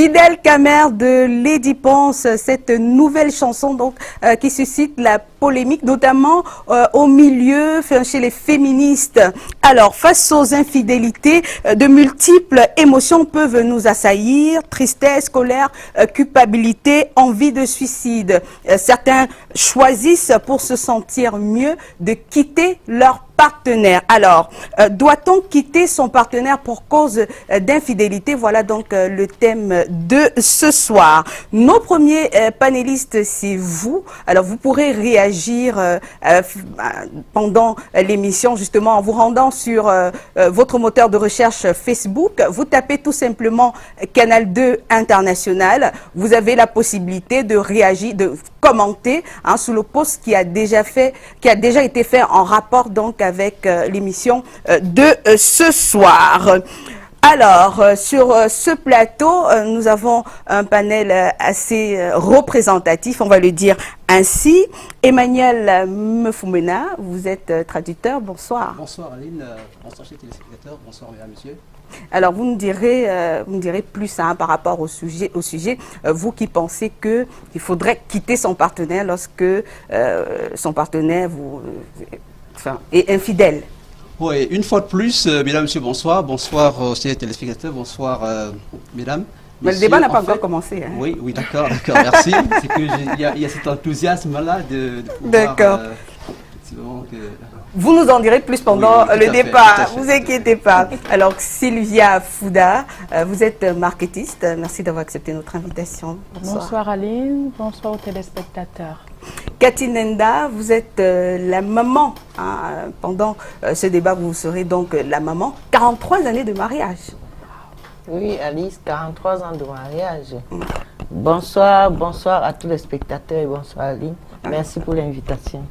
Fidèle Camère de Lady Ponce, cette nouvelle chanson donc qui suscite la polémique, notamment au milieu, chez les féministes. Alors, face aux infidélités, de multiples émotions peuvent nous assaillir: tristesse, colère, culpabilité, envie de suicide. Certains choisissent, pour se sentir mieux, de quitter leur partenaire. Alors, doit-on quitter son partenaire pour cause d'infidélité? Voilà donc le thème de ce soir. Nos premiers panélistes, c'est vous. Alors, vous pourrez réagir pendant l'émission, justement, en vous rendant sur votre moteur de recherche Facebook. Vous tapez tout simplement Canal 2 International. Vous avez la possibilité de réagir, de commenter sous le post qui a déjà été fait en rapport donc avec l'émission de ce soir. Alors, sur ce plateau, nous avons un panel assez représentatif, on va le dire ainsi. Emmanuel Mefumena, vous êtes traducteur, bonsoir. Bonsoir Aline, bonsoir chers téléspectateurs, bonsoir mesdames, messieurs. Alors, vous nous direz plus par rapport au sujet, vous qui pensez qu'il faudrait quitter son partenaire lorsque son partenaire est infidèle. Oui, une fois de plus, mesdames, messieurs, bonsoir. Bonsoir aux téléspectateurs, bonsoir mesdames. Mais le débat n'a pas encore commencé. Hein. Oui, d'accord, merci. C'est qu'il y a cet enthousiasme-là de pouvoir... D'accord. Vous nous en direz plus pendant le débat, vous inquiétez pas. Alors, Sylvia Fouda, vous êtes marketiste. Merci d'avoir accepté notre invitation. Bonsoir Aline, bonsoir aux téléspectateurs. Cathy Nenda, vous êtes la maman. Pendant ce débat, vous serez donc la maman. 43 années de mariage. Oui, Alice, 43 ans de mariage. Bonsoir à tous les spectateurs et bonsoir Aline. Merci pour l'invitation.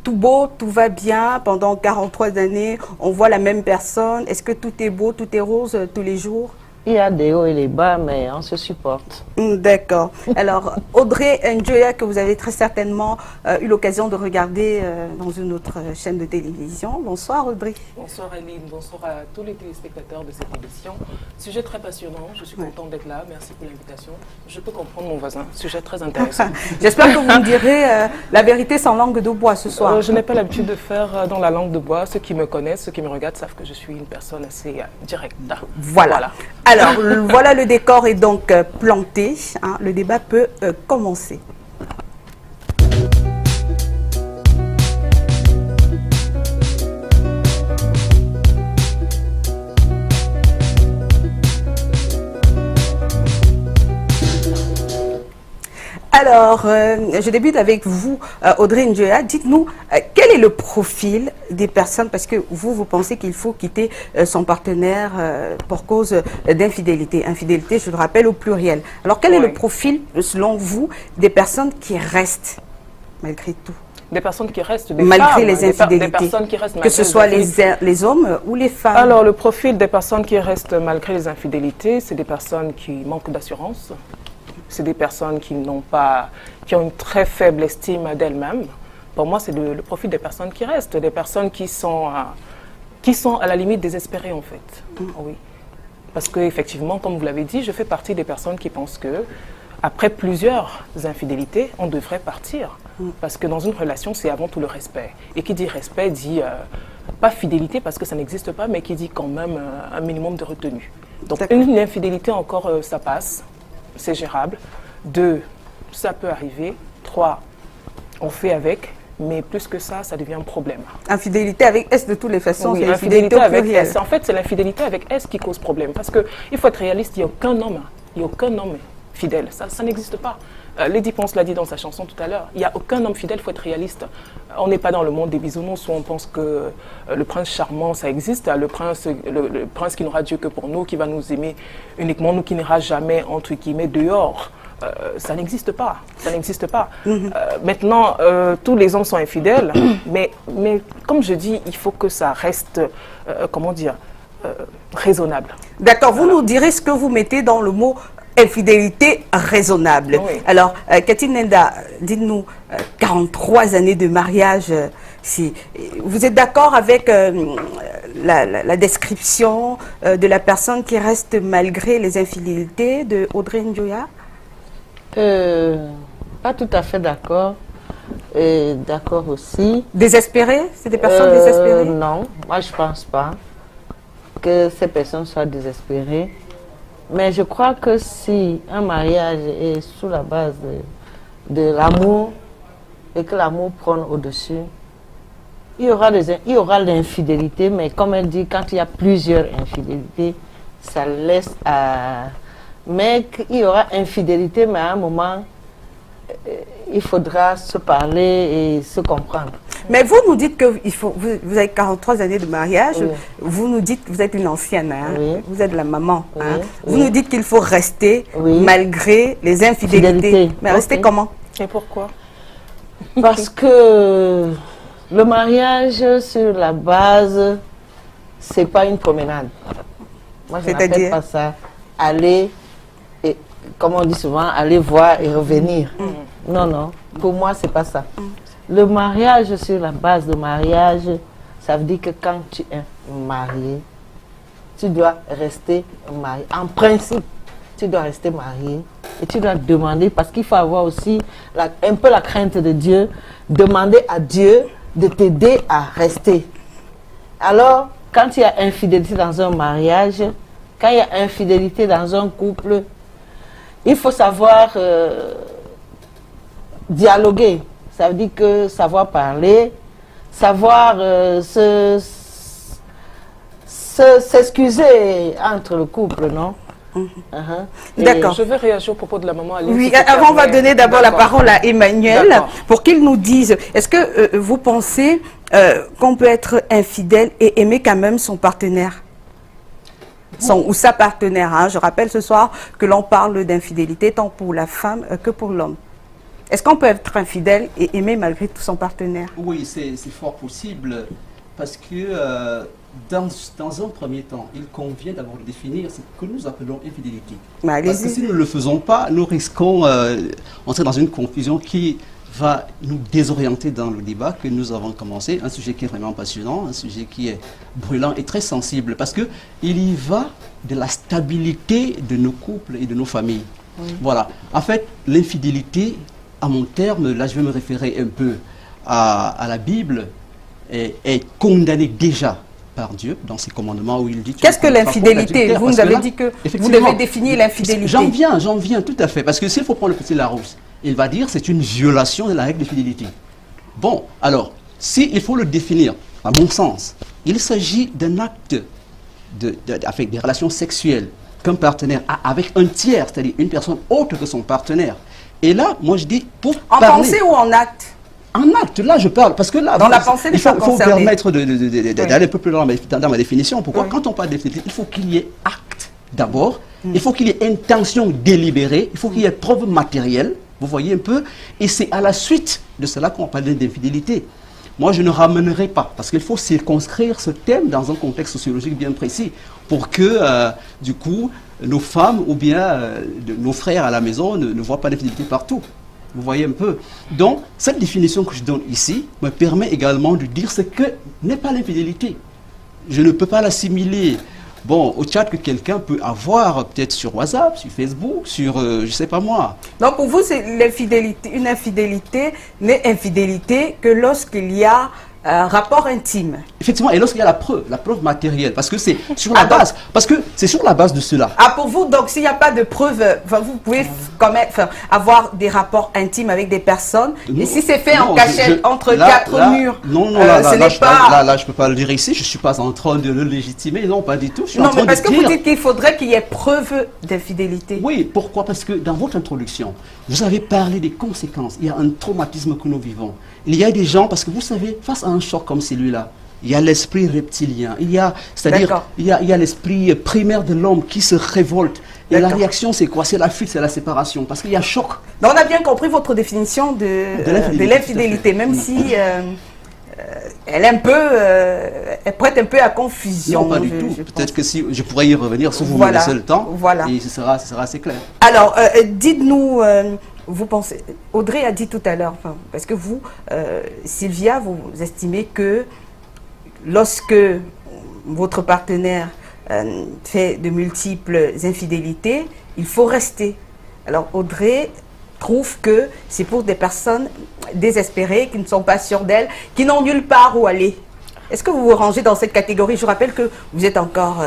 Tout beau, tout va bien. Pendant 43 années, on voit la même personne. Est-ce que tout est beau, tout est rose tous les jours? Il y a des hauts et des bas, mais on se supporte. D'accord. Alors, Audrey Njoya, que vous avez très certainement eu l'occasion de regarder dans une autre chaîne de télévision. Bonsoir Audrey. Bonsoir Aline, bonsoir à tous les téléspectateurs de cette émission. Sujet très passionnant, je suis contente d'être là, merci pour l'invitation. Je peux comprendre mon voisin, sujet très intéressant. J'espère que vous me direz la vérité sans langue de bois ce soir. Je n'ai pas l'habitude de faire dans la langue de bois. Ceux qui me connaissent, ceux qui me regardent savent que je suis une personne assez directe. Voilà. Alors, voilà, le décor est donc planté. Le débat peut commencer. Alors, je débute avec vous, Audrey Njoya. Dites-nous, quel est le profil des personnes, parce que vous pensez qu'il faut quitter son partenaire pour cause d'infidélité. Infidélité, je le rappelle, au pluriel. Alors, quel est le profil, selon vous, des personnes qui restent, malgré tout? Des personnes qui restent, malgré les infidélités, des personnes qui restent que ce soit les hommes ou les femmes. Alors, le profil des personnes qui restent malgré les infidélités, c'est des personnes qui manquent d'assurance. C'est des personnes qui ont une très faible estime d'elles-mêmes. Pour moi, c'est le profil des personnes qui restent, des personnes qui sont à la limite désespérées, en fait. Oui. Parce qu'effectivement, comme vous l'avez dit, je fais partie des personnes qui pensent que après plusieurs infidélités, on devrait partir. Parce que dans une relation, c'est avant tout le respect. Et qui dit respect dit pas fidélité, parce que ça n'existe pas, mais qui dit quand même un minimum de retenue. Donc une infidélité encore, ça passe. C'est gérable. 2, ça peut arriver. 3, on fait avec. Mais plus que ça, ça devient un problème. Infidélité avec S de toutes les façons, oui, c'est l'infidélité avec S. En fait, c'est l'infidélité avec S qui cause problème. Parce qu'il faut être réaliste, il n'y a aucun homme fidèle. Ça n'existe pas. Lady Ponce l'a dit dans sa chanson tout à l'heure. Il n'y a aucun homme fidèle, il faut être réaliste. On n'est pas dans le monde des bisounours où on pense que le prince charmant, ça existe. Le prince qui n'aura Dieu que pour nous, qui va nous aimer uniquement, nous qui n'ira jamais, entre guillemets, dehors. Ça n'existe pas. Ça n'existe pas. Maintenant, tous les hommes sont infidèles, mais comme je dis, il faut que ça reste, comment dire, raisonnable. D'accord, vous nous direz ce que vous mettez dans le mot infidélité raisonnable. Oui. Alors, Cathy Nenda, dites-nous, 43 années de mariage, vous êtes d'accord avec la description de la personne qui reste malgré les infidélités de Audrey Njoya? Pas tout à fait d'accord. Et d'accord aussi. Désespérées? C'est des personnes désespérées? Non, moi je pense pas que ces personnes soient désespérées. Mais je crois que si un mariage est sous la base de l'amour et que l'amour prenne au-dessus, il y aura l'infidélité, mais comme elle dit, quand il y a plusieurs infidélités, ça laisse à... Mais il y aura infidélité, mais à un moment, il faudra se parler et se comprendre. Mais vous nous dites que vous avez 43 années de mariage, Oui. vous nous dites que vous êtes une ancienne, hein, Oui. vous êtes la maman. Oui, Hein. oui. Vous nous dites qu'il faut rester Oui. malgré les infidélités. Fidélité. Mais rester Ok. comment? Et pourquoi? Parce que le mariage sur la base, c'est pas une promenade. Moi, je n'appelle C'est-à-dire? pas ça aller, et, comme on dit souvent, aller voir et revenir. Non, non. Pour moi, c'est pas ça. Le mariage sur la base de mariage, ça veut dire que quand tu es marié, tu dois rester marié. En principe, tu dois rester marié et tu dois demander, parce qu'il faut avoir aussi un peu la crainte de Dieu, demander à Dieu de t'aider à rester. Alors, quand il y a infidélité dans un mariage, quand il y a infidélité dans un couple, il faut savoir dialoguer. Ça veut dire que savoir parler, savoir s'excuser entre le couple, non? Et- D'accord. Je vais réagir au propos de la maman Aline. Oui, si tu avant on va permets. donner d'abord la D'accord. parole à Emmanuel D'accord. pour qu'il nous dise, est-ce que vous pensez qu'on peut être infidèle et aimer quand même son partenaire? Son ou sa partenaire, hein. Je rappelle ce soir que l'on parle d'infidélité tant pour la femme que pour l'homme. Est-ce qu'on peut être infidèle et aimer malgré tout son partenaire? Oui, c'est fort possible parce que dans un premier temps, il convient d'abord de définir ce que nous appelons infidélité. Mais Parce que allez-y. si nous ne le faisons pas, nous risquons d'entrer dans une confusion qui va nous désorienter dans le débat que nous avons commencé, un sujet qui est vraiment passionnant, un sujet qui est brûlant et très sensible, parce que il y va de la stabilité de nos couples et de nos familles. Voilà. En fait, l'infidélité, à mon terme, là je vais me référer un peu à la Bible, est condamnée déjà par Dieu dans ses commandements où il dit... Qu'est-ce que l'infidélité? Vous nous avez dit que vous effectivement, devez définir l'infidélité. J'en viens tout à fait. Parce que s'il faut prendre le petit Larousse, il va dire c'est une violation de la règle de fidélité. Bon, alors, s'il faut le définir, à mon sens, il s'agit d'un acte avec des relations sexuelles qu'un partenaire a avec un tiers, c'est-à-dire une personne autre que son partenaire. Et là, moi je dis, pour En parler... pensée ou en acte? En acte, là je parle, parce que là, Dans la pensée, il faut concernée. permettre d'aller un peu plus loin dans ma définition. Pourquoi? Oui. Quand on parle d'infidélité, il faut qu'il y ait acte d'abord, il faut qu'il y ait intention délibérée, il faut qu'il y ait preuve matérielle, vous voyez un peu, et c'est à la suite de cela qu'on parle d'infidélité. Moi, je ne ramènerai pas, parce qu'il faut circonscrire ce thème dans un contexte sociologique bien précis, pour que, du coup, nos femmes ou bien nos frères à la maison ne voient pas d'infidélité partout. Vous voyez un peu. Donc, cette définition que je donne ici me permet également de dire ce que n'est pas l'infidélité. Je ne peux pas l'assimiler au chat que quelqu'un peut avoir peut-être sur WhatsApp, sur Facebook, sur, je ne sais pas moi. Donc pour vous, c'est l'infidélité. Une infidélité n'est infidélité que lorsqu'il y a un rapport intime. Effectivement, et lorsqu'il y a la preuve matérielle, parce que c'est sur la base, parce que c'est sur la base de cela. Ah, pour vous, donc s'il n'y a pas de preuve, vous pouvez quand même avoir des rapports intimes avec des personnes. Et si c'est fait en cachette entre quatre murs, non, ce n'est pas... Là, je ne peux pas le dire ici, je ne suis pas en train de le légitimer, non, pas du tout. Je suis en Non, train mais parce de que dire... vous dites qu'il faudrait qu'il y ait preuve d'infidélité. Oui, pourquoi? Parce que dans votre introduction, vous avez parlé des conséquences. Il y a un traumatisme que nous vivons. Il y a des gens, parce que vous savez, face à un choc comme celui-là, il y a l'esprit reptilien, c'est-à-dire il y a l'esprit primaire de l'homme qui se révolte. Et la réaction, c'est quoi? C'est la fuite, c'est la séparation, parce qu'il y a choc. Donc on a bien compris votre définition de l'infidélité, même si elle est un peu, elle prête un peu à confusion. Non, pas du tout. Peut-être que si je pourrais y revenir, si vous me laissez le temps, et ce sera assez clair. Alors, dites-nous, vous pensez, Audrey a dit tout à l'heure, parce que vous, Sylvia, vous estimez que lorsque votre partenaire fait de multiples infidélités, il faut rester. Alors Audrey trouve que c'est pour des personnes désespérées, qui ne sont pas sûres d'elles, qui n'ont nulle part où aller. Est-ce que vous vous rangez dans cette catégorie? Je rappelle que vous êtes encore,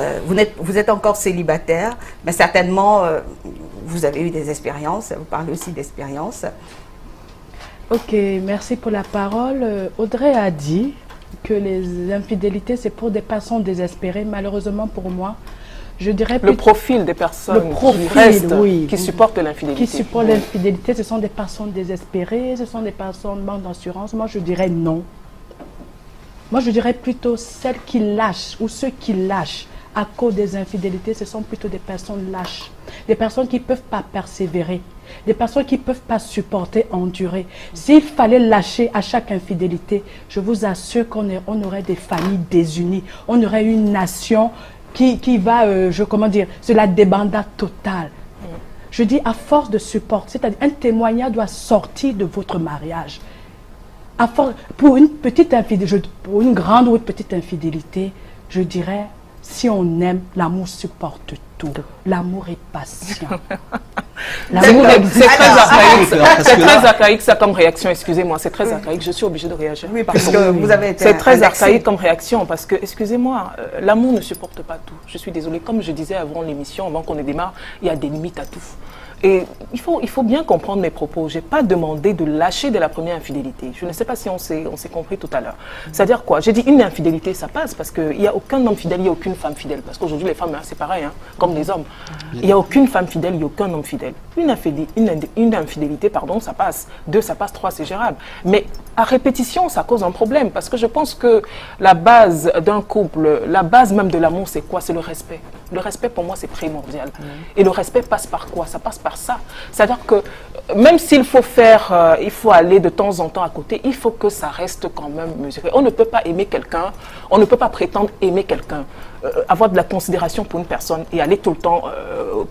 vous êtes encore célibataire, mais certainement vous avez eu des expériences, vous parlez aussi d'expériences. Ok, merci pour la parole. Audrey a dit que les infidélités, c'est pour des personnes désespérées. Malheureusement pour moi, je dirais le profil des personnes qui supportent l'infidélité. Qui supportent l'infidélité, ce sont des personnes désespérées, ce sont des personnes manquent d'assurance. Moi, je dirais non. Moi, je dirais plutôt celles qui lâchent ou ceux qui lâchent à cause des infidélités, ce sont plutôt des personnes lâches, des personnes qui ne peuvent pas persévérer, des personnes qui ne peuvent pas supporter, endurer. S'il fallait lâcher à chaque infidélité, je vous assure qu'on aurait des familles désunies, on aurait une nation qui va, comment dire, c'est la débandade totale. Je dis à force de support, c'est-à-dire un témoignage doit sortir de votre mariage. À force, pour une petite infidélité, pour une grande ou une petite infidélité, je dirais, si on aime, l'amour supporte tout. L'amour est patient. L'amour c'est très archaïque. C'est très archaïque ça comme réaction, excusez-moi, c'est très archaïque. Je suis obligée de réagir. Oui, parce que vous avez été c'est très archaïque comme réaction parce que, excusez-moi, l'amour ne supporte pas tout. Je suis désolée. Comme je disais avant l'émission, avant qu'on ait démarre, il y a des limites à tout. Et il faut bien comprendre mes propos. Je n'ai pas demandé de lâcher de la première infidélité. Je ne sais pas si on s'est compris tout à l'heure. C'est-à-dire quoi? J'ai dit une infidélité, ça passe parce qu'il n'y a aucun homme fidèle, il n'y a aucune femme fidèle. Parce qu'aujourd'hui, les femmes, hein, c'est pareil, hein, comme les hommes. Il n'y a aucune femme fidèle, il n'y a aucun homme fidèle. Une infidélité, pardon, ça passe. 2, ça passe. 3, c'est gérable. Mais à répétition, ça cause un problème. Parce que je pense que la base d'un couple, la base même de l'amour, c'est quoi? C'est le respect. Le respect, pour moi, c'est primordial. Et le respect passe par quoi? Ça passe par ça. C'est-à-dire que même s'il faut faire, il faut aller de temps en temps à côté, il faut que ça reste quand même mesuré. On ne peut pas aimer quelqu'un, on ne peut pas prétendre aimer quelqu'un, avoir de la considération pour une personne et aller tout le temps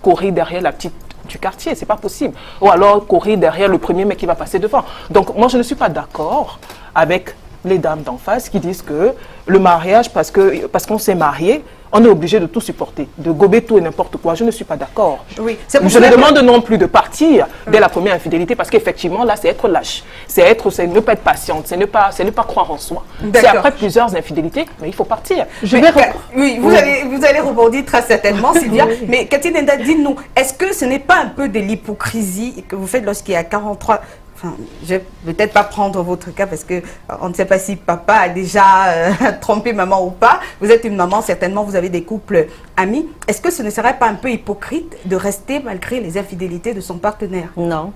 courir derrière la petite du quartier, c'est pas possible. Ou alors courir derrière le premier mec qui va passer devant. Donc moi je ne suis pas d'accord avec les dames d'en face qui disent que le mariage, parce qu'on s'est marié, on est obligé de tout supporter, de gober tout et n'importe quoi. Je ne suis pas d'accord. Oui, je ne demande non plus de partir dès la première infidélité parce qu'effectivement, là, c'est être lâche. C'est ne pas être patiente, c'est ne pas croire en soi. C'est après plusieurs infidélités, mais il faut partir. Oui, vous allez rebondir très certainement, Sylvia. Mais Cathy Ndenda, dites-nous, est-ce que ce n'est pas un peu de l'hypocrisie que vous faites lorsqu'il y a 43... Enfin, je vais peut-être pas prendre votre cas parce que on ne sait pas si papa a déjà trompé maman ou pas. Vous êtes une maman, certainement vous avez des couples amis. Est-ce que ce ne serait pas un peu hypocrite de rester malgré les infidélités de son partenaire? Non,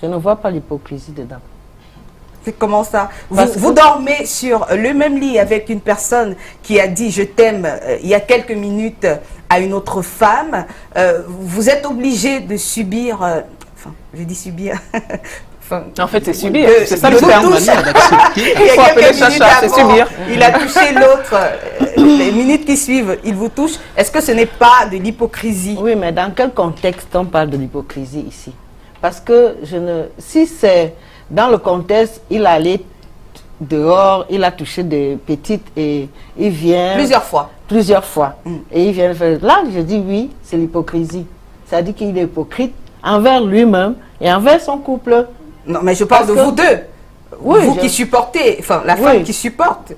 je ne vois pas l'hypocrisie dedans. C'est comment ça? Vous dormez sur le même lit avec une personne qui a dit je t'aime il y a quelques minutes à une autre femme. Vous êtes obligé de subir, enfin je dis subir... En fait, c'est subir. C'est ça le terme. Il faut appeler ça, c'est subir. Il a touché l'autre. Les minutes qui suivent, il vous touche. Est-ce que ce n'est pas de l'hypocrisie? Oui, mais dans quel contexte on parle de l'hypocrisie ici? Parce que si c'est dans le contexte, il allait dehors, il a touché des petites et il vient... Plusieurs fois. Et il vient faire... Là, je dis oui, c'est l'hypocrisie. Ça dit qu'il est hypocrite envers lui-même et envers son couple. Non, mais je parle de vous deux. Oui, vous qui supportez, enfin, la femme qui supporte.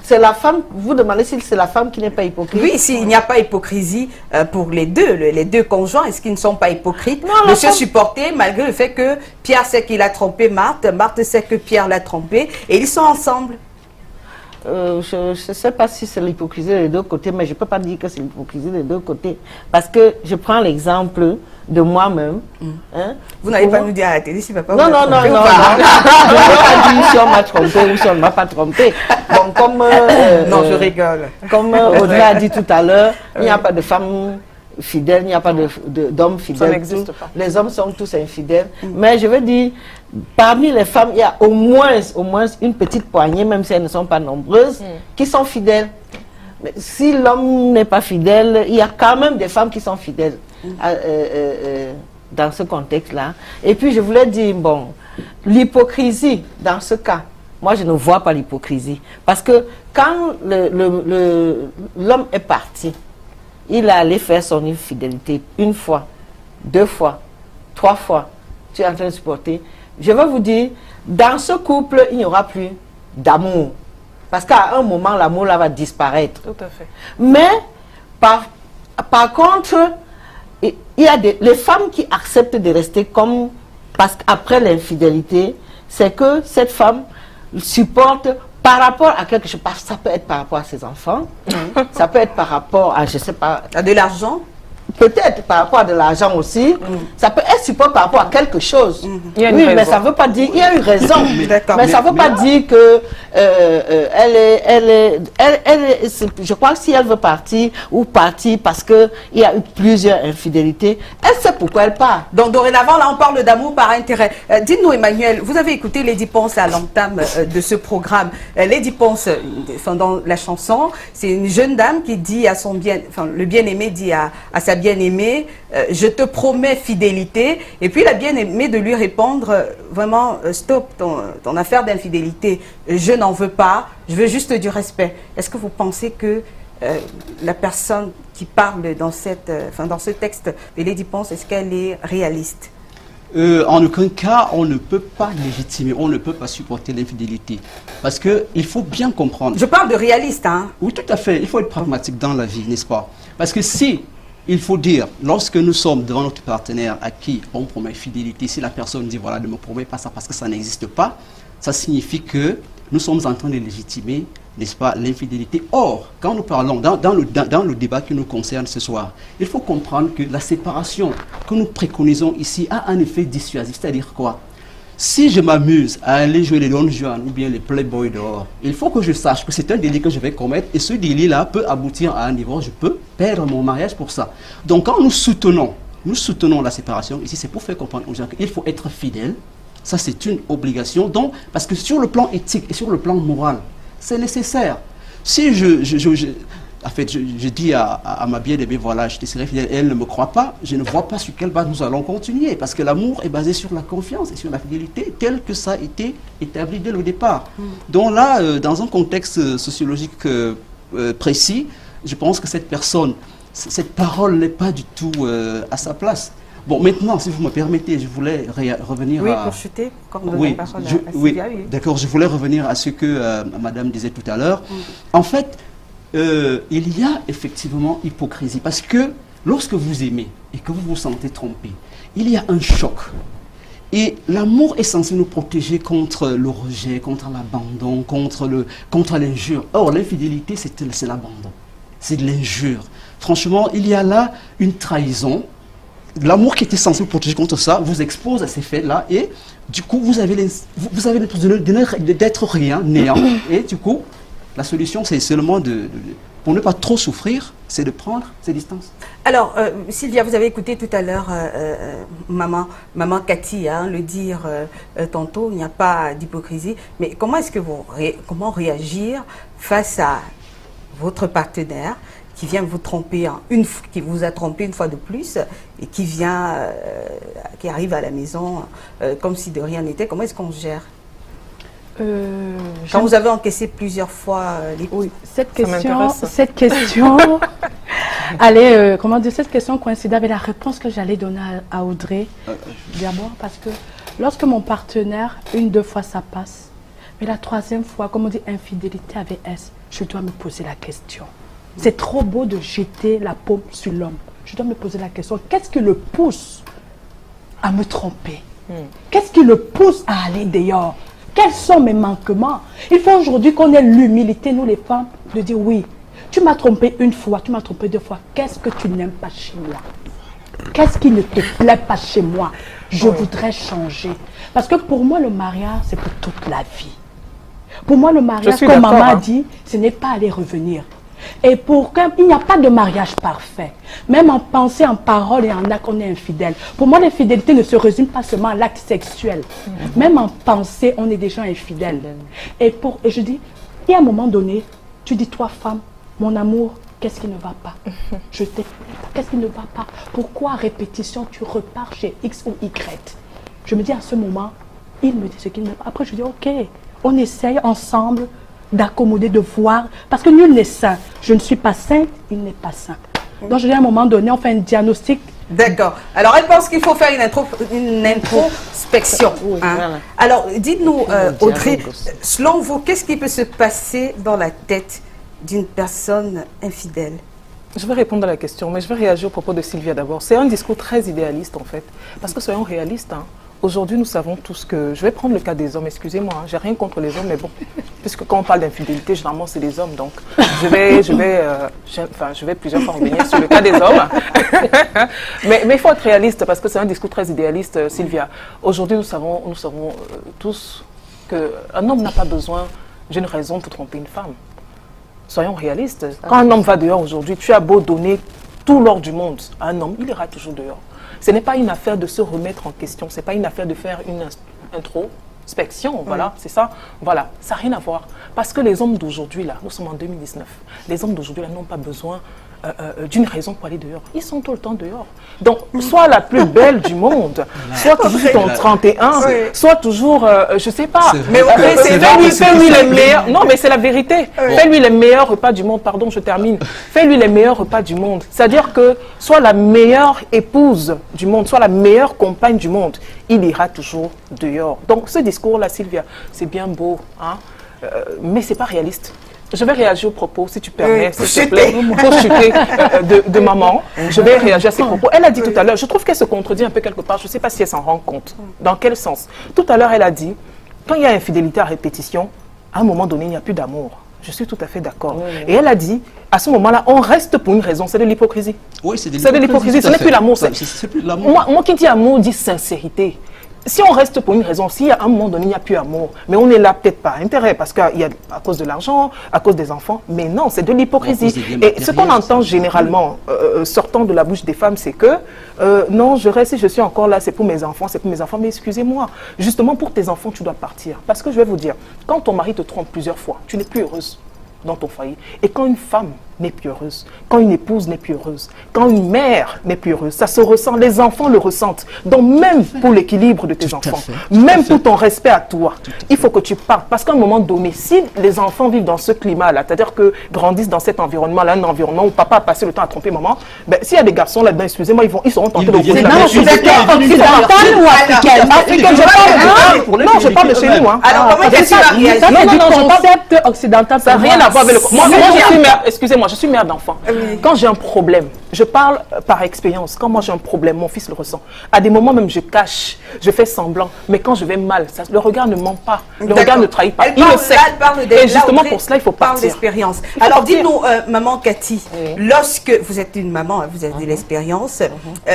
C'est la femme, vous demandez si c'est la femme qui n'est pas hypocrite? Oui, s'il n'y a pas hypocrisie pour les deux conjoints, est-ce qu'ils ne sont pas hypocrites? Non, de se supporter malgré le fait que Pierre sait qu'il a trompé Marthe, Marthe sait que Pierre l'a trompé, et ils sont ensemble. Je ne sais pas si c'est l'hypocrisie des deux côtés, mais je ne peux pas dire que c'est l'hypocrisie des deux côtés. Parce que je prends l'exemple de moi-même. Hein, vous n'allez pas nous dire à la télé si papa non. Je ne vais pas dire si on m'a trompé ou si on ne m'a pas trompé. Bon, comme... non, je rigole. Comme Audrey a dit tout à l'heure, il n'y a pas de femme fidèle, il n'y a pas d'homme fidèle. Ça n'existe pas. Les hommes sont tous infidèles. Mais je veux dire, parmi les femmes, il y a au moins une petite poignée, même si elles ne sont pas nombreuses, qui sont fidèles. Mais si l'homme n'est pas fidèle, il y a quand même des femmes qui sont fidèles dans ce contexte-là. Et puis je voulais dire, bon, l'hypocrisie dans ce cas, moi je ne vois pas l'hypocrisie. Parce que quand l'homme est parti, il est allé faire son infidélité une fois, 2 fois, 3 fois. Tu es en train de supporter. Je veux vous dire, dans ce couple, il n'y aura plus d'amour. Parce qu'à un moment, l'amour là va disparaître. Tout à fait. Mais, par contre, il y a les femmes qui acceptent de rester comme... Parce qu'après l'infidélité, c'est que cette femme supporte par rapport à quelque chose. Ça peut être par rapport à ses enfants, ça peut être par rapport à, je sais pas... À de l'argent? Peut-être par rapport à de l'argent aussi. Ça peut être support par rapport à quelque chose. Il y a une Oui, raison. mais ça ne veut pas dire... Il y a une raison. D'accord. Ça ne veut pas dire que je crois que si elle veut partir ou partir parce qu'il y a eu plusieurs infidélités, elle sait pourquoi elle part. Donc, dorénavant, là, on parle d'amour par intérêt. Dites-nous, Emmanuel, vous avez écouté Lady Ponce à l'entame de ce programme. Lady Ponce, dans la chanson, c'est une jeune dame qui dit à son le bien-aimé dit à sa bien-aimée, je te promets fidélité. Et puis, la bien-aimée de lui répondre, vraiment, stop, ton affaire d'infidélité, je n'en veux pas, je veux juste du respect. Est-ce que vous pensez que la personne qui parle dans ce texte de Lady Ponce, est-ce qu'elle est réaliste? En aucun cas, on ne peut pas légitimer, on ne peut pas supporter l'infidélité. Parce qu'il faut bien comprendre. Je parle de réaliste, hein? Oui, tout à fait. Il faut être pragmatique dans la vie, n'est-ce pas? Parce que si, il faut dire, lorsque nous sommes devant notre partenaire à qui on promet fidélité, si la personne dit, voilà, ne me promets pas ça parce que ça n'existe pas, ça signifie que nous sommes en train de légitimer, n'est-ce pas, l'infidélité. Or, quand nous parlons, dans le débat qui nous concerne ce soir, il faut comprendre que la séparation que nous préconisons ici a un effet dissuasif. C'est-à-dire quoi? Si je m'amuse à aller jouer les Don Juan ou bien les Playboy dehors, il faut que je sache que c'est un délit que je vais commettre et ce délit-là peut aboutir à un niveau, je peux perdre mon mariage pour ça. Donc quand nous soutenons la séparation, ici c'est pour faire comprendre aux gens qu'il faut être fidèle. Ça, c'est une obligation. Donc, parce que sur le plan éthique et sur le plan moral, c'est nécessaire. Si en fait, je dis à ma bien-aimée, voilà, je te serai fidèle, et elle ne me croit pas, je ne vois pas sur quelle base nous allons continuer. Parce que l'amour est basé sur la confiance et sur la fidélité, tel que ça a été établi dès le départ. Donc là, dans un contexte sociologique précis, je pense que cette parole n'est pas du tout à sa place. Bon, maintenant, si vous me permettez, je voulais revenir oui, à... pour chuter, comme oui, la parole à oui, Sylvia, oui. D'accord, je voulais revenir à ce que madame disait tout à l'heure. En fait, il y a effectivement hypocrisie, parce que lorsque vous aimez et que vous vous sentez trompé, il y a un choc. Et l'amour est censé nous protéger contre le rejet, contre l'abandon, contre l'injure. Or, l'infidélité, c'est l'abandon, c'est de l'injure. Franchement, il y a là une trahison. L'amour qui était censé vous protéger contre ça vous expose à ces faits-là et du coup, vous avez l'impression d'être rien, néant. Et du coup, la solution, c'est seulement pour ne pas trop souffrir, c'est de prendre ses distances. Alors, Sylvia, vous avez écouté tout à l'heure maman Cathy le dire tantôt, il n'y a pas d'hypocrisie. Mais comment est-ce que comment réagir face à votre partenaire qui vient vous tromper, qui vous a trompé une fois de plus et qui arrive à la maison comme si de rien n'était? Comment est-ce qu'on gère? Quand vous avez encaissé plusieurs fois les coups. Oui, cette question, allez, comment dire, cette question coïncide avec la réponse que j'allais donner à Audrey. D'abord parce que lorsque mon partenaire, 1-2 fois ça passe, mais la 3e fois, comme on dit infidélité avec S, je dois me poser la question. C'est trop beau de jeter la paume sur l'homme. Je dois me poser la question, qu'est-ce qui le pousse à me tromper? Qu'est-ce qui le pousse à aller dehors? Quels sont mes manquements? Il faut aujourd'hui qu'on ait l'humilité, nous les femmes, de dire oui, tu m'as trompé 1 fois, tu m'as trompé 2 fois. Qu'est-ce que tu n'aimes pas chez moi? Qu'est-ce qui ne te plaît pas chez moi? Je voudrais changer. Parce que pour moi, le mariage, c'est pour toute la vie. Pour moi, le mariage, comme maman a dit, ce n'est pas aller revenir. Et il n'y a pas de mariage parfait. Même en pensée, en parole et en acte, on est infidèle. Pour moi, l'infidélité ne se résume pas seulement à l'acte sexuel. Même en pensée, on est déjà infidèle. Et je dis, il y a un moment donné, tu dis, toi femme, mon amour, qu'est-ce qui ne va pas? Je t'ai qu'est-ce qui ne va pas? Pourquoi à répétition, tu repars chez X ou Y? Je me dis à ce moment, il me dit ce qu'il ne va pas. Après, je dis, ok, on essaye ensemble d'accommoder, de voir, parce que nul n'est saint. Je ne suis pas sainte, il n'est pas saint. Donc je dis à un moment donné, on fait un diagnostic. D'accord. Alors, elle pense qu'il faut faire une introspection. Oui, hein. voilà. Alors, dites-nous, Audrey, dialogue. selon vous, qu'est-ce qui peut se passer dans la tête d'une personne infidèle? Je vais répondre à la question, mais je vais réagir au propos de Sylvia d'abord. C'est un discours très idéaliste, en fait. Parce que soyons réalistes, hein. Aujourd'hui, nous savons tous que... Je vais prendre le cas des hommes, excusez-moi, hein, j'ai rien contre les hommes, mais bon, puisque quand on parle d'infidélité, généralement, c'est des hommes, donc je vais plusieurs fois revenir sur le cas des hommes. mais il faut être réaliste, parce que c'est un discours très idéaliste, Sylvia. Aujourd'hui, nous savons tous qu'un homme n'a pas besoin d'une raison pour tromper une femme. Soyons réalistes. Quand un homme va dehors aujourd'hui, tu as beau donner tout l'or du monde à un homme, il ira toujours dehors. Ce n'est pas une affaire de se remettre en question, ce n'est pas une affaire de faire une introspection, voilà, c'est ça. Voilà, ça n'a rien à voir. Parce que les hommes d'aujourd'hui, là, nous sommes en 2019, les hommes d'aujourd'hui, là, n'ont pas besoin d'une raison pour aller dehors. Ils sont tout le temps dehors. Donc, soit la plus belle du monde, soit toujours ton 31, soit toujours, je ne sais pas. Mais fais-lui les meilleurs. Non, mais c'est la vérité. Fais-lui les meilleurs repas du monde. Pardon, je termine. Fais-lui les meilleurs repas du monde. C'est-à-dire que soit la meilleure épouse du monde, soit la meilleure compagne du monde, il ira toujours dehors. Donc, ce discours-là, Sylvia, c'est bien beau, hein, mais ce n'est pas réaliste. Je vais réagir aux propos, si tu permets, s'il te plaît, pour chuter de maman. Je vais réagir à ses propos. Elle a dit tout à l'heure, je trouve qu'elle se contredit un peu quelque part, je ne sais pas si elle s'en rend compte. Dans quel sens? Tout à l'heure, elle a dit, quand il y a infidélité à répétition, à un moment donné, il n'y a plus d'amour. Je suis tout à fait d'accord. Et elle a dit, à ce moment-là, on reste pour une raison, c'est de l'hypocrisie. Oui, c'est de l'hypocrisie, ce n'est plus l'amour. C'est plus l'amour. Moi qui dis amour, dis sincérité. Si on reste pour une raison, si à un moment donné, il n'y a plus amour, mais on est là peut-être par intérêt, parce qu'il y a à cause de l'argent, à cause des enfants, mais non, c'est de l'hypocrisie. Et ce qu'on entend généralement, sortant de la bouche des femmes, c'est que non, je reste, si je suis encore là, c'est pour mes enfants, mais excusez-moi, justement pour tes enfants, tu dois partir. Parce que je vais vous dire, quand ton mari te trompe plusieurs fois, tu n'es plus heureuse dans ton foyer. Et quand une femme n'est plus heureuse, quand une épouse n'est plus heureuse, quand une mère n'est plus heureuse, ça se ressent, les enfants le ressentent. Donc même pour l'équilibre de tes enfants, même pour ton respect à toi, il faut que tu partes. Parce qu'à un moment donné, si les enfants vivent dans ce climat-là, c'est-à-dire que grandissent dans cet environnement-là, un environnement où papa a passé le temps à tromper maman, ben, s'il y a des garçons là-dedans, excusez-moi, ils seront tentés d'opposer la même chose. Occidentale ou africaine? Africaine, je parle de chez nous. Alors, comment est-ce que tu vas réagir? Ça, c'est du concept occidental. Ça n'a rien à voir avec le... Moi, je suis mère, excusez-moi, je suis mère d'enfant. Quand j'ai un problème, je parle par expérience. Quand moi j'ai un problème, mon fils le ressent. À des moments même, je cache, je fais semblant. Mais quand je vais mal, le regard ne ment pas. Le regard ne trahit pas. Il le sait. Et justement pour cela, il faut partir. D'expérience. Alors, dites-nous, maman Cathy, lorsque vous êtes une maman, vous avez de l'expérience,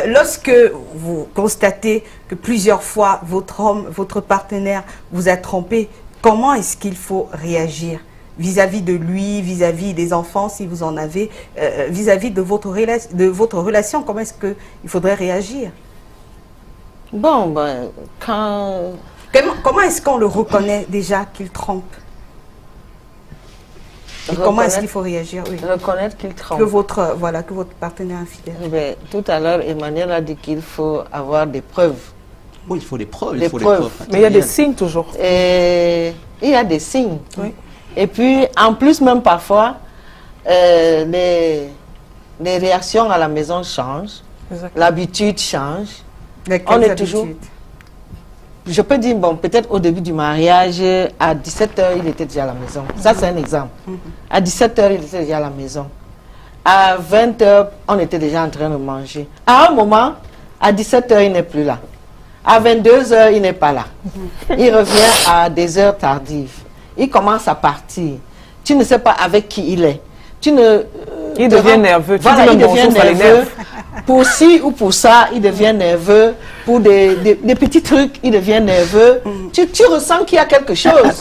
lorsque vous constatez que plusieurs fois votre homme, votre partenaire vous a trompé, comment est-ce qu'il faut réagir vis-à-vis de lui, vis-à-vis des enfants, si vous en avez, vis-à-vis de votre relation, comment est-ce qu'il faudrait réagir? Bon, ben, Comment est-ce qu'on le reconnaît déjà qu'il trompe? Et comment est-ce qu'il faut réagir? Oui. Reconnaître qu'il trompe. Que votre partenaire infidèle. Ben, tout à l'heure, Emmanuel a dit qu'il faut avoir des preuves. Oui, il faut des preuves. Des preuves. Mais il y a des signes toujours. Et il y a des signes. Oui. Et puis, en plus, même parfois, les réactions à la maison changent. L'habitude change. On est toujours... Je peux dire, bon, peut-être au début du mariage, à 17h, il était déjà à la maison. Ça, c'est un exemple. À 17h, il était déjà à la maison. À 20h, on était déjà en train de manger. À un moment, à 17h, il n'est plus là. À 22h, il n'est pas là. Il revient à des heures tardives. Il commence à partir. Tu ne sais pas avec qui il est. Il devient nerveux. Voilà, il devient nerveux. Pour ci ou pour ça, il devient nerveux. Pour des petits trucs, il devient nerveux. Tu ressens qu'il y a quelque chose.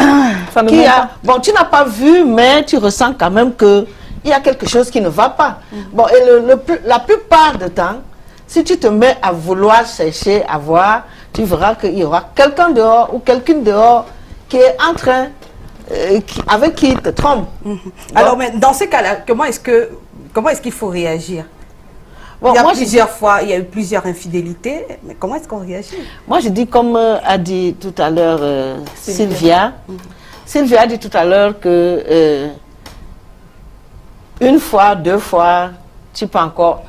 Bon, tu n'as pas vu, mais tu ressens quand même qu'il y a quelque chose qui ne va pas. Bon, et la plupart du temps, si tu te mets à vouloir chercher, à voir, tu verras qu'il y aura quelqu'un dehors ou quelqu'une dehors qui est en train... avec qui il te trompe. Alors, mais dans ces cas-là, comment est-ce qu'il faut réagir? Bon, il y a eu plusieurs infidélités, mais comment est-ce qu'on réagit? Moi, je dis, comme a dit tout à l'heure Sylvia. Sylvia a dit tout à l'heure que une fois, deux fois, tu peux encore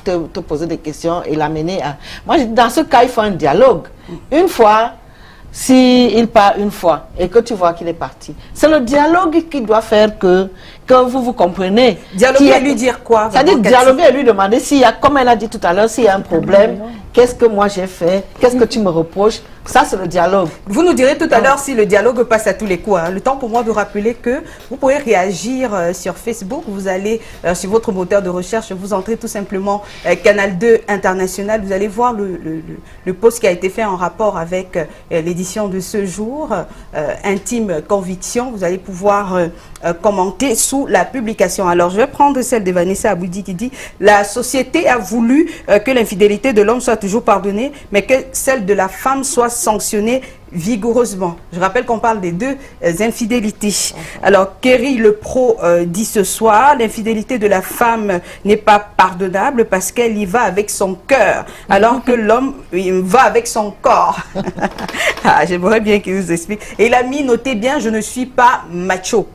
te poser des questions et l'amener à... Moi, dans ce cas, il faut un dialogue. Une fois, s'il part une fois et que tu vois qu'il est parti, c'est le dialogue qui doit faire que vous vous comprenez. Dialoguer et lui dire quoi? C'est-à-dire dialoguer et lui demander s'il y a, comme elle a dit tout à l'heure, s'il y a un problème, qu'est-ce que moi j'ai fait, qu'est-ce que tu me reproches. Ça, c'est le dialogue. Vous nous direz tout à l'heure si le dialogue passe à tous les coups. Hein. Le temps pour moi de rappeler que vous pouvez réagir sur Facebook. Vous allez sur votre moteur de recherche, vous entrez tout simplement Canal 2 International. Vous allez voir le post qui a été fait en rapport avec l'édition de ce jour, Intime Conviction. Vous allez pouvoir commenter sous la publication. Alors, je vais prendre celle de Vanessa Aboudi qui dit « La société a voulu que l'infidélité de l'homme soit toujours pardonnée, mais que celle de la femme soit sanctionnée vigoureusement. » Je rappelle qu'on parle des deux infidélités. Alors, Kerry le pro dit ce soir, l'infidélité de la femme n'est pas pardonnable parce qu'elle y va avec son cœur, alors que l'homme va avec son corps. J'aimerais bien qu'il nous explique. Et il a mis, notez bien, je ne suis pas macho.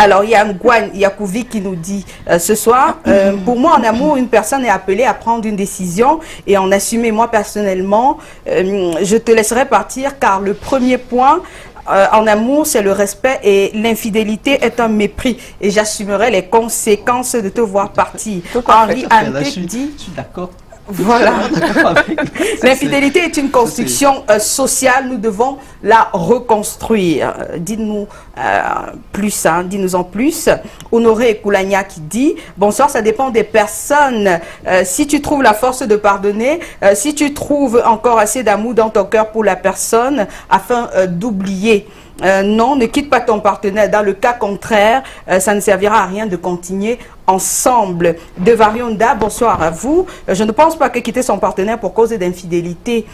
Alors, il y a Ngwan Yakouvi qui nous dit ce soir, pour moi, en amour, une personne est appelée à prendre une décision et en assumer. Moi, personnellement, je te laisserai partir car le premier point en amour, c'est le respect et l'infidélité est un mépris. Et j'assumerai les conséquences de te voir partir. Henri Hampic dit... Je suis d'accord. Voilà. L'infidélité est une construction sociale, nous devons la reconstruire. Dites-nous plus, hein, dis-nous en plus. Honoré Koulania qui dit, bonsoir, ça dépend des personnes. Si tu trouves la force de pardonner, si tu trouves encore assez d'amour dans ton cœur pour la personne afin d'oublier. Non, ne quitte pas ton partenaire. Dans le cas contraire, ça ne servira à rien de continuer ensemble. De Varionda, bonsoir à vous. Je ne pense pas que quitter son partenaire pour cause d'infidélité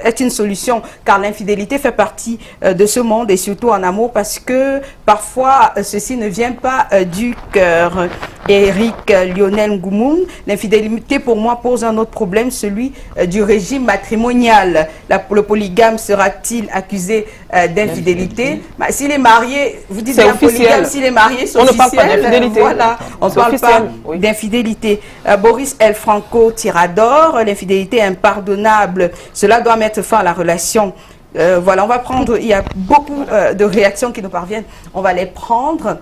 est une solution, car l'infidélité fait partie de ce monde et surtout en amour parce que parfois ceci ne vient pas du cœur. Eric Lionel Ngoumoun, l'infidélité pour moi pose un autre problème, celui du régime matrimonial. Le polygame sera-t-il accusé d'infidélité? S'il est marié, vous dites bien polygame, s'il est marié, c'est officiel. On ne parle pas d'infidélité. Voilà, on ne parle pas d'infidélité. Boris El Franco Tirador, l'infidélité est impardonnable. Cela doit mettre fin à la relation. Voilà, on va prendre, il y a beaucoup de réactions qui nous parviennent. On va les prendre.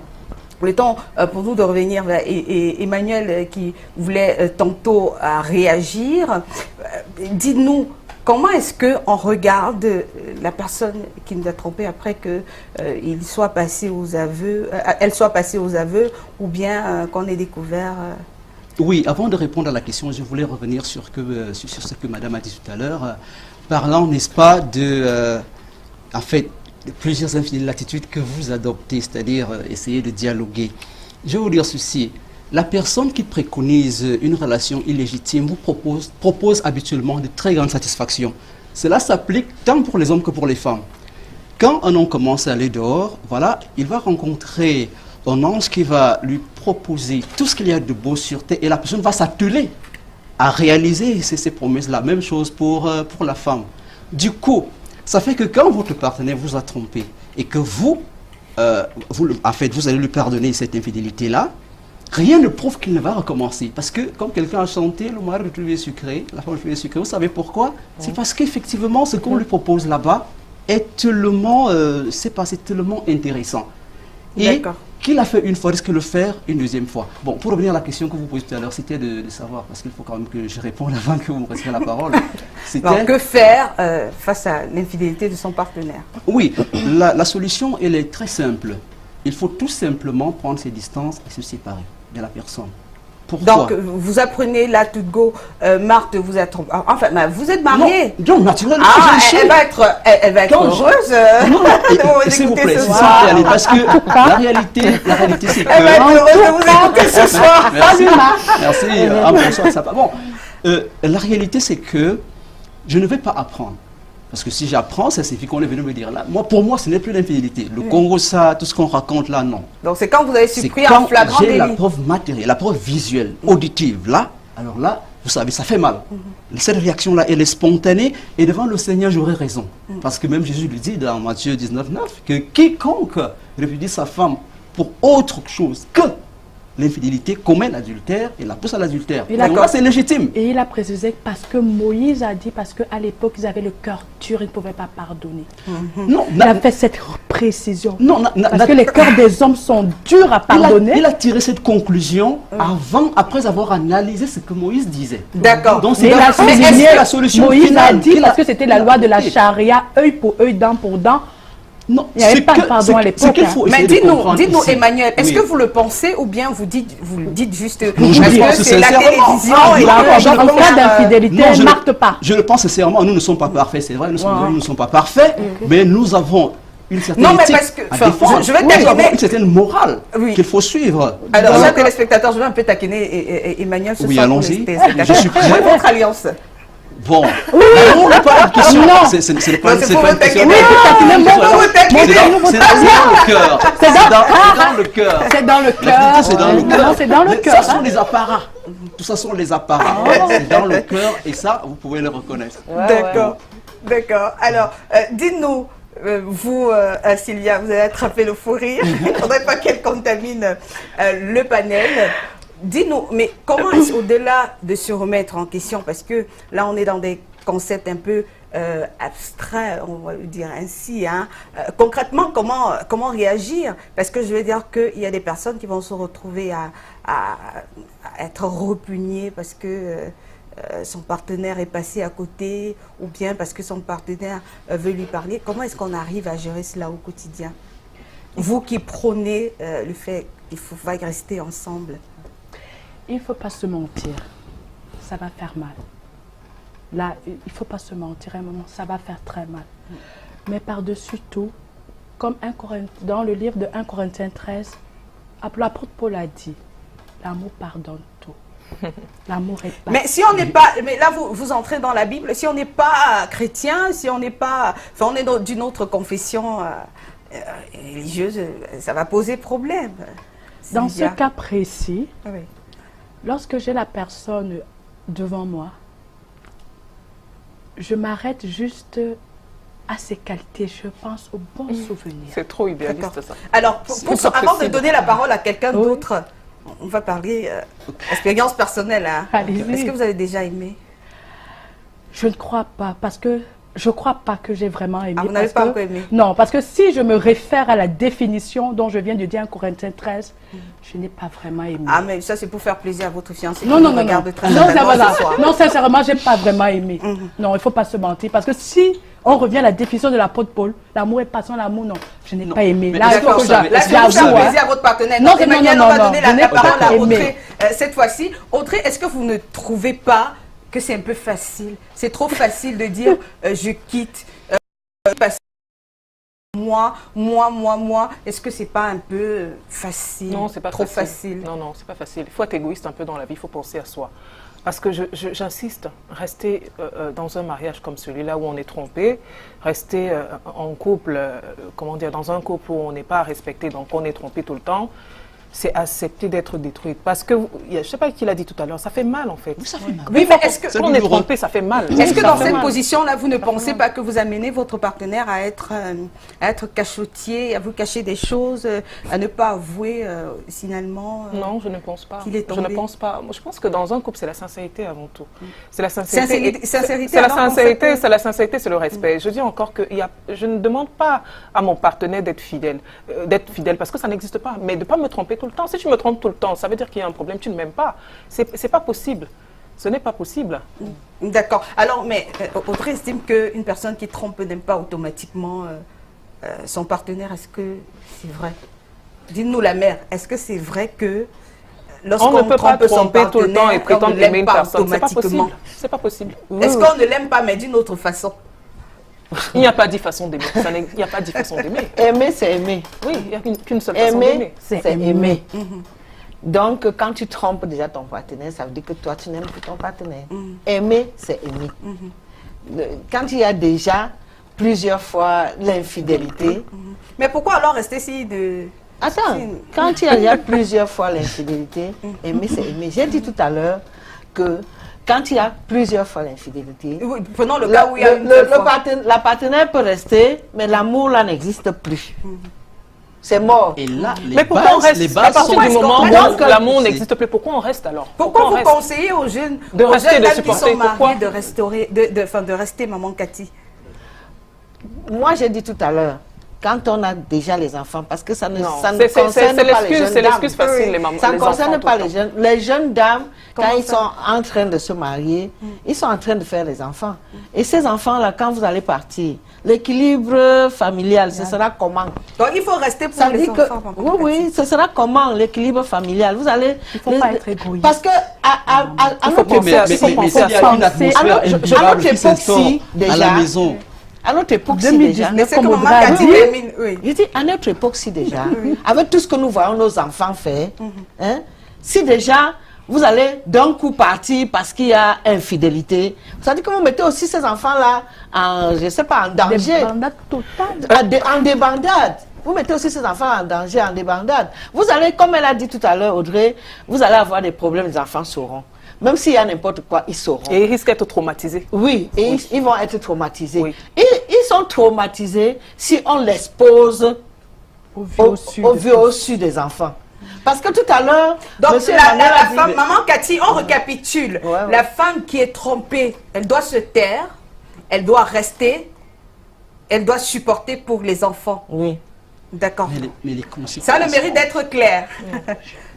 Le temps pour nous de revenir vers Emmanuel qui voulait tantôt réagir. Dites-nous, comment est-ce qu'on regarde la personne qui nous a trompé après qu'il soit passé aux aveux, elle soit passée aux aveux, ou bien qu'on ait découvert... Oui, avant de répondre à la question, je voulais revenir sur ce que Madame a dit tout à l'heure, parlant, n'est-ce pas, en fait, plusieurs attitudes que vous adoptez, c'est-à-dire essayer de dialoguer. Je vais vous dire ceci, la personne qui préconise une relation illégitime vous propose habituellement de très grandes satisfactions. Cela s'applique tant pour les hommes que pour les femmes. Quand un homme commence à aller dehors, voilà, il va rencontrer un ange qui va lui proposer tout ce qu'il y a de beau sur terre et la personne va s'atteler à réaliser ces promesses-là. Même chose pour la femme. Du coup, ça fait que quand votre partenaire vous a trompé et que en fait, vous allez lui pardonner cette infidélité-là, rien ne prouve qu'il ne va recommencer. Parce que, comme quelqu'un a chanté, le mari retrouvé sucré, la femme retrouvée sucrée, vous savez pourquoi? C'est parce qu'effectivement, ce qu'on lui propose là-bas est tellement, c'est tellement intéressant. Et qu'il a fait une fois, risque de le faire une deuxième fois. Bon, pour revenir à la question que vous posiez tout à l'heure, c'était de savoir, parce qu'il faut quand même que je réponde avant que vous me preniez la parole. Alors, que faire face à l'infidélité de son partenaire? Oui, la solution, elle est très simple. Il faut tout simplement prendre ses distances et se séparer de la personne. Pourquoi? Donc, vous apprenez là, to go, Marthe vous a trompé. Enfin, vous êtes mariée. Non, naturellement, elle va être heureuse. Non, s'il vous plaît, parce que la réalité c'est que... Elle va être heureuse de vous écouter ce soir. Merci. Bon, la réalité c'est que je ne vais pas apprendre. Parce que si j'apprends, ça signifie qu'on est venu me dire là. Pour moi, ce n'est plus l'infidélité. Le Congo, ça, tout ce qu'on raconte là, non. Donc c'est quand vous avez surpris en flagrant délit. J'ai la preuve matérielle, la preuve visuelle, auditive. Là, alors là, vous savez, ça fait mal. Cette réaction-là, elle est spontanée. Et devant le Seigneur, j'aurais raison. Parce que même Jésus lui dit dans Matthieu 19, 9, que quiconque répudie sa femme pour autre chose que l'infidélité commet l'adultère et la pousse à l'adultère. Et Donc là, c'est légitime. Et il a précisé parce que Moïse a dit, parce qu'à l'époque, ils avaient le cœur dur, ils ne pouvaient pas pardonner. Non, Il a fait cette précision. non, Parce que les cœurs des hommes sont durs à pardonner. il a tiré cette conclusion après avoir analysé ce que Moïse disait. D'accord. Donc, Mais il a souligné, la solution Moïse finale a dit, qu'il parce que c'était la loi de la apportée. charia, œil pour œil, dent pour dent. Non, Il n'y avait ce pas de que- pardon à ce l'époque, qu'il hein. faut Mais essayer de dites-nous, comprendre ici. Emmanuel, est-ce Oui. que vous le pensez ou bien vous le dites juste Non, je parce le que pense c'est la sincèrement. télévision Ah, et non, que je les le gens En cas d'infidélité, Non, ne marque pas. Je le pense sincèrement, nous ne sommes pas parfaits, c'est vrai, nous ne sommes pas parfaits, mais nous avons une certaine Non, mais éthique parce que- à enfin, défendre. je vais Nous taquiner. avons une certaine morale Oui. qu'il faut suivre. Alors, Donc, chers téléspectateurs, je vais un peu taquiner Emmanuel ce Oui, soir pour allons-y. les téléspectateurs. Je suis prêt. Quelle est votre alliance? bon, non, n'est pas une question. Non. C'est Non, pas c'est une pour question. vous taquiner. Oui, taquiner, C'est pour vous taquiner. C'est dans le cœur. C'est dans le cœur. C'est dans le La cœur. vérité, c'est dans le Non, cœur. c'est dans le Mais cœur. Ça sont les apparats. Tout ça sont les apparats. C'est dans le cœur et ça, vous pouvez le reconnaître. D'accord, d'accord. Alors, dites-nous, vous, Sylvia, vous avez attrapé le fou rire. Il ne faudrait pas qu'elle contamine le panel. Dis-nous, mais comment est-ce, au-delà de se remettre en question, parce que là, on est dans des concepts un peu abstraits, on va le dire ainsi, hein. Concrètement, comment réagir? Parce que je veux dire qu'il y a des personnes qui vont se retrouver à être repugnées parce que son partenaire est passé à côté, ou bien parce que son partenaire veut lui parler. Comment est-ce qu'on arrive à gérer cela au quotidien? Vous qui prônez le fait qu'il faut rester ensemble. Il ne faut pas se mentir. Ça va faire mal. Là, il ne faut pas se mentir à un moment. Ça va faire très mal. Mais par-dessus tout, comme dans le livre de 1 Corinthiens 13, l'apôtre Paul a dit, l'amour pardonne tout. L'amour est pas. Mais si on n'est pas, mais là vous entrez dans la Bible, si on n'est pas chrétien, si on n'est pas, enfin on est d'une autre confession religieuse, ça va poser problème. Dans ce Sylvia. cas précis, Oui. lorsque j'ai la personne devant moi, je m'arrête juste à ses qualités, je pense aux bons souvenirs. C'est trop idéaliste D'accord. ça. Alors, C'est pas avant de possible. donner la parole à quelqu'un Oui. d'autre, on va parler expérience personnelle. Hein. Allez-y. Est-ce que vous avez déjà aimé? Je ne crois pas, parce que je ne crois pas que j'ai vraiment aimé. Ah, vous n'avez parce pas que- encore aimé? Non, parce que si je me réfère à la définition dont je viens de dire en Corinthiens 13, je n'ai pas vraiment aimé. Ah, mais ça c'est pour faire plaisir à votre fiancé. Non, qui non, vous non, non. regarde très Non, ça certainement va là. ce soir. Non, sincèrement, je n'ai pas vraiment aimé. Non, il ne faut pas se mentir. Parce que si on revient à la définition de l'apôtre Paul, l'amour est passant, l'amour, non. Je n'ai Non. pas aimé. Mais Là, il d'accord, faut que ça, mais Là, est-ce que vous j'avoue, faire hein. plaisir à votre partenaire? Non, Donc, Emmanuel, non, on va non, donner je la n'ai parole pas à aimé. Audrey cette fois-ci. Audrey, est-ce que vous ne trouvez pas que c'est un peu facile? C'est trop facile de dire je quitte parce que moi. Est-ce que c'est pas un peu facile? Non, c'est pas trop facile. facile. Non, non, c'est pas facile. Il faut être égoïste un peu dans la vie, il faut penser à soi. Parce que j'insiste, rester dans un mariage comme celui-là où on est trompé, rester en couple, comment dire, dans un couple où on n'est pas respecté, donc on est trompé tout le temps, c'est accepter d'être détruite. Parce que, je ne sais pas qui l'a dit tout à l'heure, ça fait mal en fait. Oui, ça fait mal. Oui, mais est-ce que, C'est Quand on est douloureux. trompé, ça fait mal. est-ce que Ça dans fait cette mal. position-là, vous ne pensez pas que vous amenez votre partenaire à être cachotier, à vous cacher des choses, à ne pas avouer finalement Non, je ne pense pas. qu'il est Je ne tombé. pense pas. Moi, je pense que dans un couple, c'est la sincérité avant tout. C'est la sincérité. Sincérité, C'est la alors, en sincérité, fait, c'est la sincérité, c'est le respect. Je dis encore que je ne demande pas à mon partenaire d'être fidèle parce que ça n'existe pas. Mais de ne pas me tromper tout le temps. Si tu me trompes tout le temps, ça veut dire qu'il y a un problème. Tu ne m'aimes pas. C'est pas possible. Ce n'est pas possible. D'accord. Alors, mais Audrey estime qu'une personne qui trompe n'aime pas automatiquement son partenaire. Est-ce que c'est vrai? Dites-nous la mère, est-ce que c'est vrai que On lorsqu'on ne peut pas trompe son tromper tout le temps et partenaire, on prétendre ne aimer l'aime une pas personne. C'est pas automatiquement? possible. C'est pas possible. Est-ce qu'on ne l'aime pas, mais d'une autre façon? Il n'y a pas 10 façons d'aimer. Il n'y a pas 10 façons d'aimer. Aimer, c'est aimer. Oui, il n'y a qu'une seule façon Aimer, d'aimer. c'est aimer. Donc, quand tu trompes déjà ton partenaire, ça veut dire que toi, tu n'aimes plus ton partenaire. Aimer, c'est aimer. Quand il y a déjà plusieurs fois l'infidélité, Mais pourquoi alors rester si de... attends, quand il y a plusieurs fois l'infidélité, aimer, c'est aimer. J'ai dit tout à l'heure que quand il y a plusieurs fois l'infidélité, Oui, prenons le cas où il y a une seule fois. la partenaire peut rester, mais l'amour là n'existe plus. c'est mort. Et là, Mais pourquoi on reste à partir du moment où l'amour n'existe plus? Pourquoi on reste alors? Pourquoi vous conseillez aux jeunes, de rester, de dames qui supporter? sont mariées Pourquoi? de rester, maman Cathy? Moi, j'ai dit tout à l'heure, quand on a déjà les enfants, parce que ça ne concerne pas les jeunes dames. C'est l'excuse facile, les mamans. Ça ne concerne pas les jeunes. Les jeunes dames, quand ils sont en train de se marier, ils sont en train de faire les enfants. Et ces enfants-là, quand vous allez partir, l'équilibre familial, ce sera comment? Donc il faut rester pour Ça les dit que, enfants. oui, oui, ce sera comment l'équilibre familial? Vous allez... Il ne faut pas être égoïste. Parce que à notre époque, à la maison. À notre époque, si déjà, mais c'est comme maman Cathy termine, oui. je dis, à notre époque, si déjà, avec tout ce que nous voyons nos enfants faire, hein, si déjà, vous allez d'un coup partir parce qu'il y a infidélité, ça veut dire que vous mettez aussi ces enfants-là en, je sais pas, en danger. Débandade totale. En débandade. Vous mettez aussi ces enfants en danger, en débandade. Vous allez, comme elle a dit tout à l'heure, Audrey, vous allez avoir des problèmes, les enfants sauront. Même s'il y a n'importe quoi, ils sauront. Et ils risquent d'être traumatisés. Oui, et ils vont être traumatisés. Oui. Et ils sont traumatisés si on l'expose au vieux au su des enfants. Parce que tout à l'heure, donc la femme, maman Cathy, on récapitule. La femme qui est trompée, elle doit se taire, elle doit rester, elle doit supporter pour les enfants. Oui. D'accord. Mais les conséquences... Ça a le mérite d'être clair.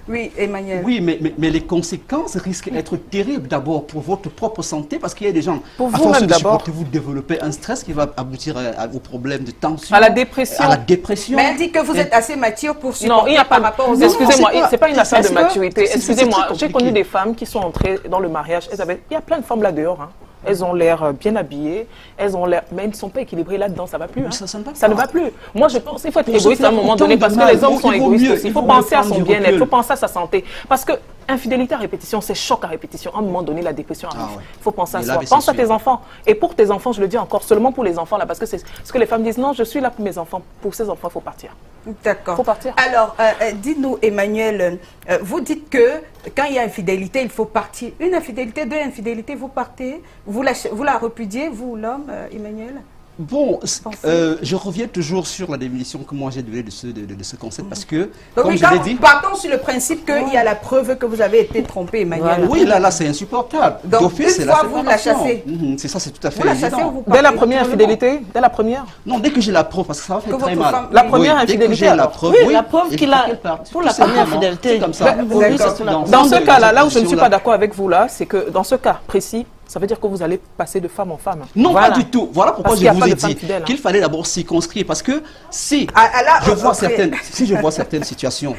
Oui, Emmanuel. Oui, mais les conséquences risquent d'être terribles d'abord pour votre propre santé, parce qu'il y a des gens, pour à vous force même de d'abord, supporter, vous développez un stress qui va aboutir au problème de tension. À la dépression. À la dépression. Mais elle dit que vous êtes assez mature pour supporter. Non, il n'y a pas par rapport aux excusez-moi, c'est pas une affaire de que maturité. c'est Excusez-moi, très j'ai connu des femmes qui sont entrées dans le mariage. Il y a plein de femmes là dehors. Hein. Elles ont l'air bien habillées, elles ont l'air, mais elles ne sont pas équilibrées là-dedans, ça ne va plus. Hein. Ça ne va plus. Moi, je pense qu'il faut être égoïste à un moment donné parce que les hommes sont égoïstes aussi. Il faut penser à son bien-être, il faut penser à sa santé. Parce que infidélité à répétition, c'est choc à répétition. À un moment donné, la dépression arrive. Il faut penser à soi. Pense à tes enfants. Et pour tes enfants, je le dis encore, seulement pour les enfants là, parce que c'est ce que les femmes disent. Non, je suis là pour mes enfants. Pour ces enfants, il faut partir. D'accord. Il faut partir. Alors, dites-nous, Emmanuel, vous dites que quand il y a infidélité, il faut partir. Une infidélité, deux infidélités, vous partez, vous la repudiez, vous, l'homme, Emmanuel? Bon, je reviens toujours sur la définition que moi j'ai donnée de ce concept parce que, donc, comme je l'ai dit... Partons sur le principe qu'il y a la preuve que vous avez été trompé, Emmanuel. Oui, là c'est insupportable. Donc, une fois vous la chassez. C'est ça, c'est tout à fait évident. Chassez, dès la première infidélité? Dès la première? Non, dès que j'ai la preuve, parce que ça va faire très mal. La première infidélité, la preuve, oui, la preuve qu'il a pour la première infidélité. Comme ça. Dans ce cas-là, là où je ne suis pas d'accord avec vous là, c'est que dans ce cas précis, ça veut dire que vous allez passer de femme en femme. Non, pas du tout. Voilà pourquoi je vous ai dit qu'il hein. fallait d'abord circonscrire. Parce que si je vois certaines situations,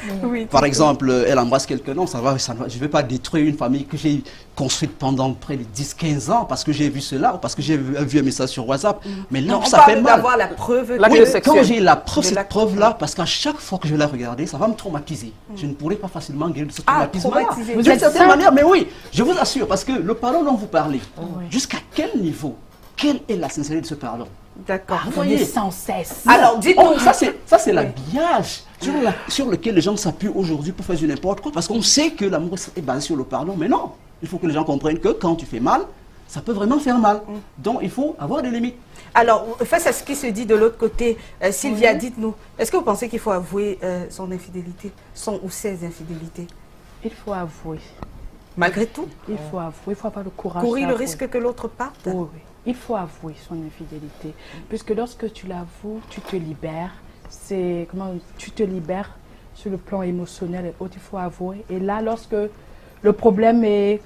par exemple, elle embrasse quelqu'un, non, je ne vais pas détruire une famille que j'ai construite pendant près de 10-15 ans parce que j'ai vu cela ou parce que j'ai vu un message sur WhatsApp. Mais là, ça fait mal. D'avoir la preuve. Quand j'ai la preuve, cette preuve-là, parce qu'à chaque fois que je la regarder, ça va me traumatiser. Je ne pourrais pas facilement guérir de ce traumatisme-là. D'une certaine manière, mais oui, je vous assure, parce que le pardon dont vous parlez, jusqu'à quel niveau, quelle est la sincérité de ce pardon? D'accord. Vous voyez, sans cesse. Alors, dites-nous. Ça, c'est l'habillage sur lequel les gens s'appuient aujourd'hui pour faire du n'importe quoi, parce qu'on sait que l'amour est basé sur le pardon, mais non. Il faut que les gens comprennent que quand tu fais mal, ça peut vraiment faire mal. Donc, il faut avoir des limites. Alors, face à ce qui se dit de l'autre côté, Sylvia, dites-nous, est-ce que vous pensez qu'il faut avouer son infidélité, son ou ses infidélités? Il faut avouer. Malgré tout? Il faut avouer, il faut avoir le courage. Courir le risque que l'autre parte? Oui, oui. Il faut avouer son infidélité. Puisque lorsque tu l'avoues, tu te libères. Tu te libères sur le plan émotionnel et autres, il faut avouer. Et là, lorsque le problème est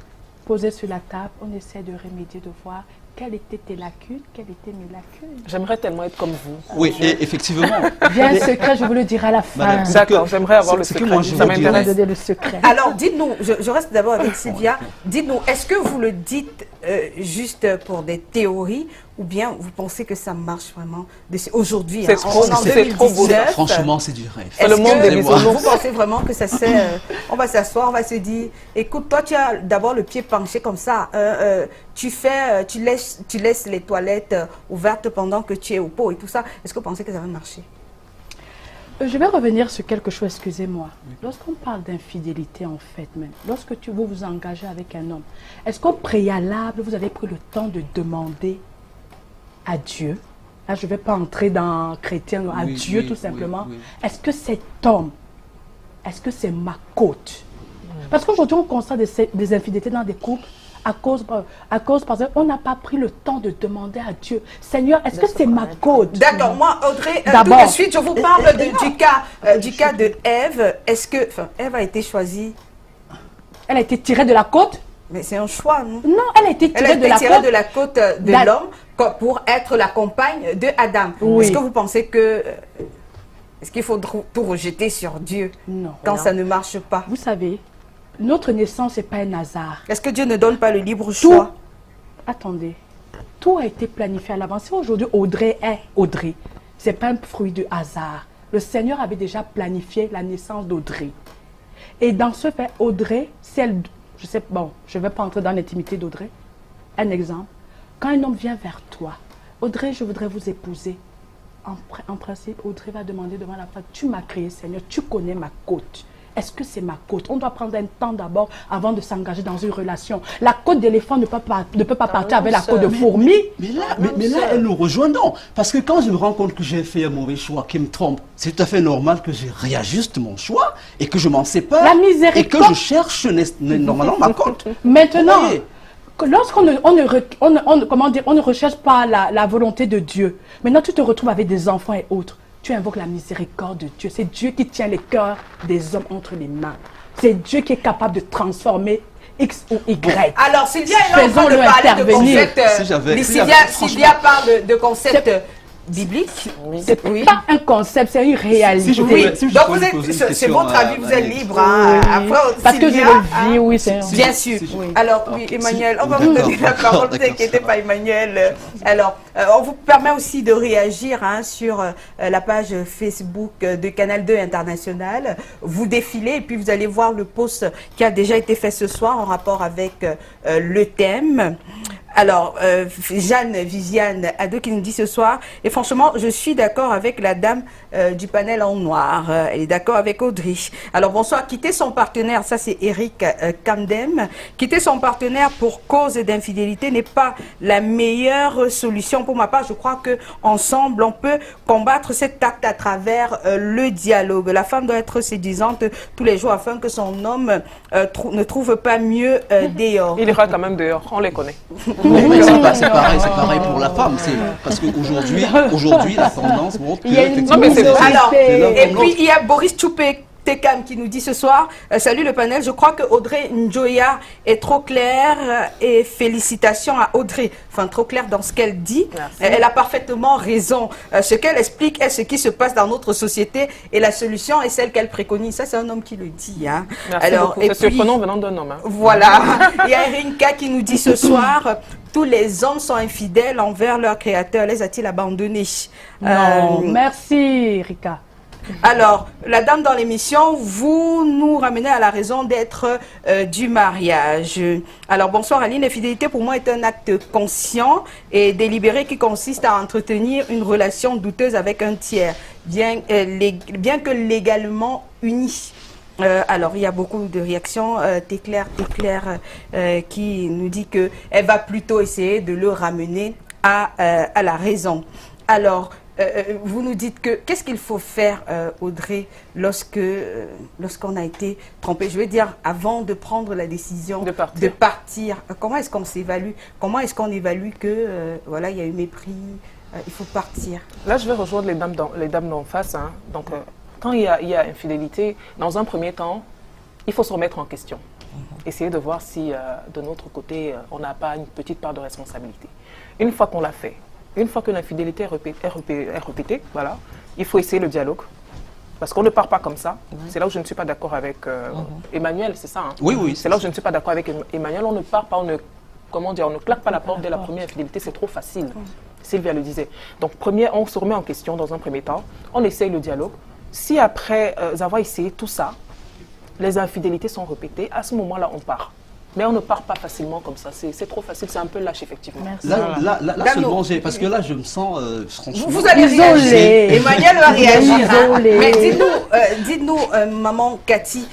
posé sur la table, on essaie de remédier, de voir quelles étaient tes lacunes, quelles étaient mes lacunes. J'aimerais tellement être comme vous. Oui, et effectivement. J'ai un secret, je vous le dirai à la fin. D'accord, j'aimerais avoir le secret. Ça m'intéresse de donner le secret. Alors, dites-nous, je reste d'abord avec Sylvia. Dites-nous, est-ce que vous le dites juste pour des théories ou bien vous pensez que ça marche vraiment aujourd'hui? C'est trop beau. Franchement, c'est du rêve. C'est le monde des bisounours. Vous pensez vraiment que ça c'est... on va s'asseoir, on va se dire, écoute, toi tu as d'abord le pied penché comme ça, tu laisses les toilettes ouvertes pendant que tu es au pot et tout ça. Est-ce que vous pensez que ça va marcher? Je vais revenir sur quelque chose, excusez-moi. Lorsqu'on parle d'infidélité, en fait, même, lorsque vous vous engagez avec un homme, est-ce qu'au préalable, vous avez pris le temps de demander à Dieu, là je ne vais pas entrer dans chrétien, à Oui, Dieu oui, tout simplement, oui, oui. est-ce que cet homme, est-ce que c'est ma côte? Parce qu'aujourd'hui on constate des infidélités dans des couples à cause parce qu'on n'a pas pris le temps de demander à Dieu, Seigneur, est-ce que c'est ma côte? D'accord, moi, Audrey, tout D'abord. de suite, je vous parle du cas de Ève. Est-ce que, enfin, Ève a été choisie, Elle a été tirée de la côte? mais c'est un choix, non? Non, elle a été Elle tirée a de été la tirée côte. de la côte de d'Ad- l'homme pour être la compagne de Adam. Oui. Est-ce que vous pensez que, est-ce qu'il faut tout rejeter sur Dieu Non. quand ça ne marche pas? Vous savez, notre naissance n'est pas un hasard. Est-ce que Dieu ne donne pas le libre Tout, choix? attendez, tout a été planifié à l'avance. Si aujourd'hui Audrey est Audrey, ce n'est pas un fruit de hasard. Le Seigneur avait déjà planifié la naissance d'Audrey. Et dans ce fait, Audrey, si elle, je sais, bon, je ne vais pas entrer dans l'intimité d'Audrey. Un exemple, quand un homme vient vers toi, Audrey, je voudrais vous épouser. En principe, Audrey va demander devant la femme, tu m'as créé Seigneur, tu connais ma côte. Est-ce que c'est ma côte? On doit prendre un temps d'abord avant de s'engager dans une relation. La côte d'éléphant ne peut pas partir avec la côte de fourmi. Mais là, elle nous rejoint non. Parce que quand je me rends compte que j'ai fait un mauvais choix, qui me trompe, c'est tout à fait normal que je réajuste mon choix et que je m'en sépare. La miséricorde. Et que je cherche normalement ma côte. Maintenant, Vous voyez? lorsqu'on ne recherche pas la volonté de Dieu, maintenant tu te retrouves avec des enfants et autres, tu invoques la miséricorde de Dieu. C'est Dieu qui tient les cœurs des hommes entre les mains. C'est Dieu qui est capable de transformer X ou Y. Alors, Sylvia est là en train de Faisons-le parler de intervenir. concepts. Si j'avais- mais si Sylvia, j'avais- Sylvia parle de concepts bibliques. C'est Oui. pas un concept, c'est une réalité. Si je Oui, pouvais- si je donc pouvais vous poser une êtes, c'est question votre à- avis, vous à êtes Alex. libre. Hein. Après, Parce que je Sylvia, le vis, oui, c'est... Bien sûr. si- Oui. Alors, oui, Ok, Emmanuel, si- on va vous donner la d'accord, parole, ne d'accord, t'inquiétez ça pas, va. Emmanuel. Alors, on vous permet aussi de réagir hein, sur la page Facebook de Canal 2 International. Vous défilez et puis vous allez voir le post qui a déjà été fait ce soir en rapport avec le thème. Alors, Jeanne Viviane Ado qui nous dit ce soir, et franchement, je suis d'accord avec la dame du panel en noir. Elle est d'accord avec Audrey. Alors, bonsoir. Quitter son partenaire, ça c'est Eric Kandem. Quitter son partenaire pour cause d'infidélité n'est pas la meilleure solution. Pour ma part, je crois que ensemble, on peut combattre cet acte à travers le dialogue. La femme doit être séduisante tous les jours afin que son homme ne trouve pas mieux dehors. Il ira quand même dehors, on les connaît. Mais c'est pareil pour la femme. Parce qu'aujourd'hui, la tendance montre que... Il y a une Non, mais c'est- Alors, l'un et comme puis l'autre. il y a Boris Choupé Tekam qui nous dit ce soir, salut le panel, je crois que Audrey Njoya est trop claire et félicitations à Audrey. Enfin, trop claire dans ce qu'elle dit. Merci. Elle a parfaitement raison. Ce qu'elle explique est ce qui se passe dans notre société et la solution est celle qu'elle préconise. Ça, c'est un homme qui le dit. Hein. Merci beaucoup. C'est surprenant venant d'un homme. Hein. Voilà. Il y a Erinka qui nous dit ce soir, tous les hommes sont infidèles envers leur créateur. Les a-t-il abandonnés? Non, merci Rika. Alors, la dame dans l'émission, vous nous ramenez à la raison d'être du mariage. Alors, bonsoir Aline. L'infidélité pour moi est un acte conscient et délibéré qui consiste à entretenir une relation douteuse avec un tiers, bien que légalement unis. Alors, il y a beaucoup de réactions. T'éclaire, qui nous dit qu'elle va plutôt essayer de le ramener à la raison. Alors, vous nous dites que qu'est-ce qu'il faut faire, Audrey, lorsqu'on a été trompé? Je veux dire, avant de prendre la décision De partir. Comment est-ce qu'on s'évalue? Comment est-ce qu'on évalue que voilà, il y a eu mépris, il faut partir? Là, je vais rejoindre les dames d'en face. Hein. Donc, quand il y a infidélité, dans un premier temps, il faut se remettre en question. Essayer de voir si, de notre côté, on n'a pas une petite part de responsabilité. Une fois qu'on l'a fait, une fois que l'infidélité est répétée, voilà, il faut essayer le dialogue. Parce qu'on ne part pas comme ça. C'est là où je ne suis pas d'accord avec Emmanuel, c'est ça. Hein? Oui. C'est là où je ne suis pas d'accord avec Emmanuel. On ne part pas, on ne claque pas la porte dès la première infidélité, c'est trop facile. Sylvia le disait. Donc, on se remet en question dans un premier temps. On essaye le dialogue. Si après avoir essayé tout ça, les infidélités sont répétées, à ce moment-là, on part. Mais on ne part pas facilement comme ça. C'est trop facile, c'est un peu lâche, effectivement. Merci. Là seulement, parce que là, je me sens franchement... Vous allez Isolé. réagir. Emmanuel va réagir. Hein. Isolé. Mais dites-nous, maman Cathy,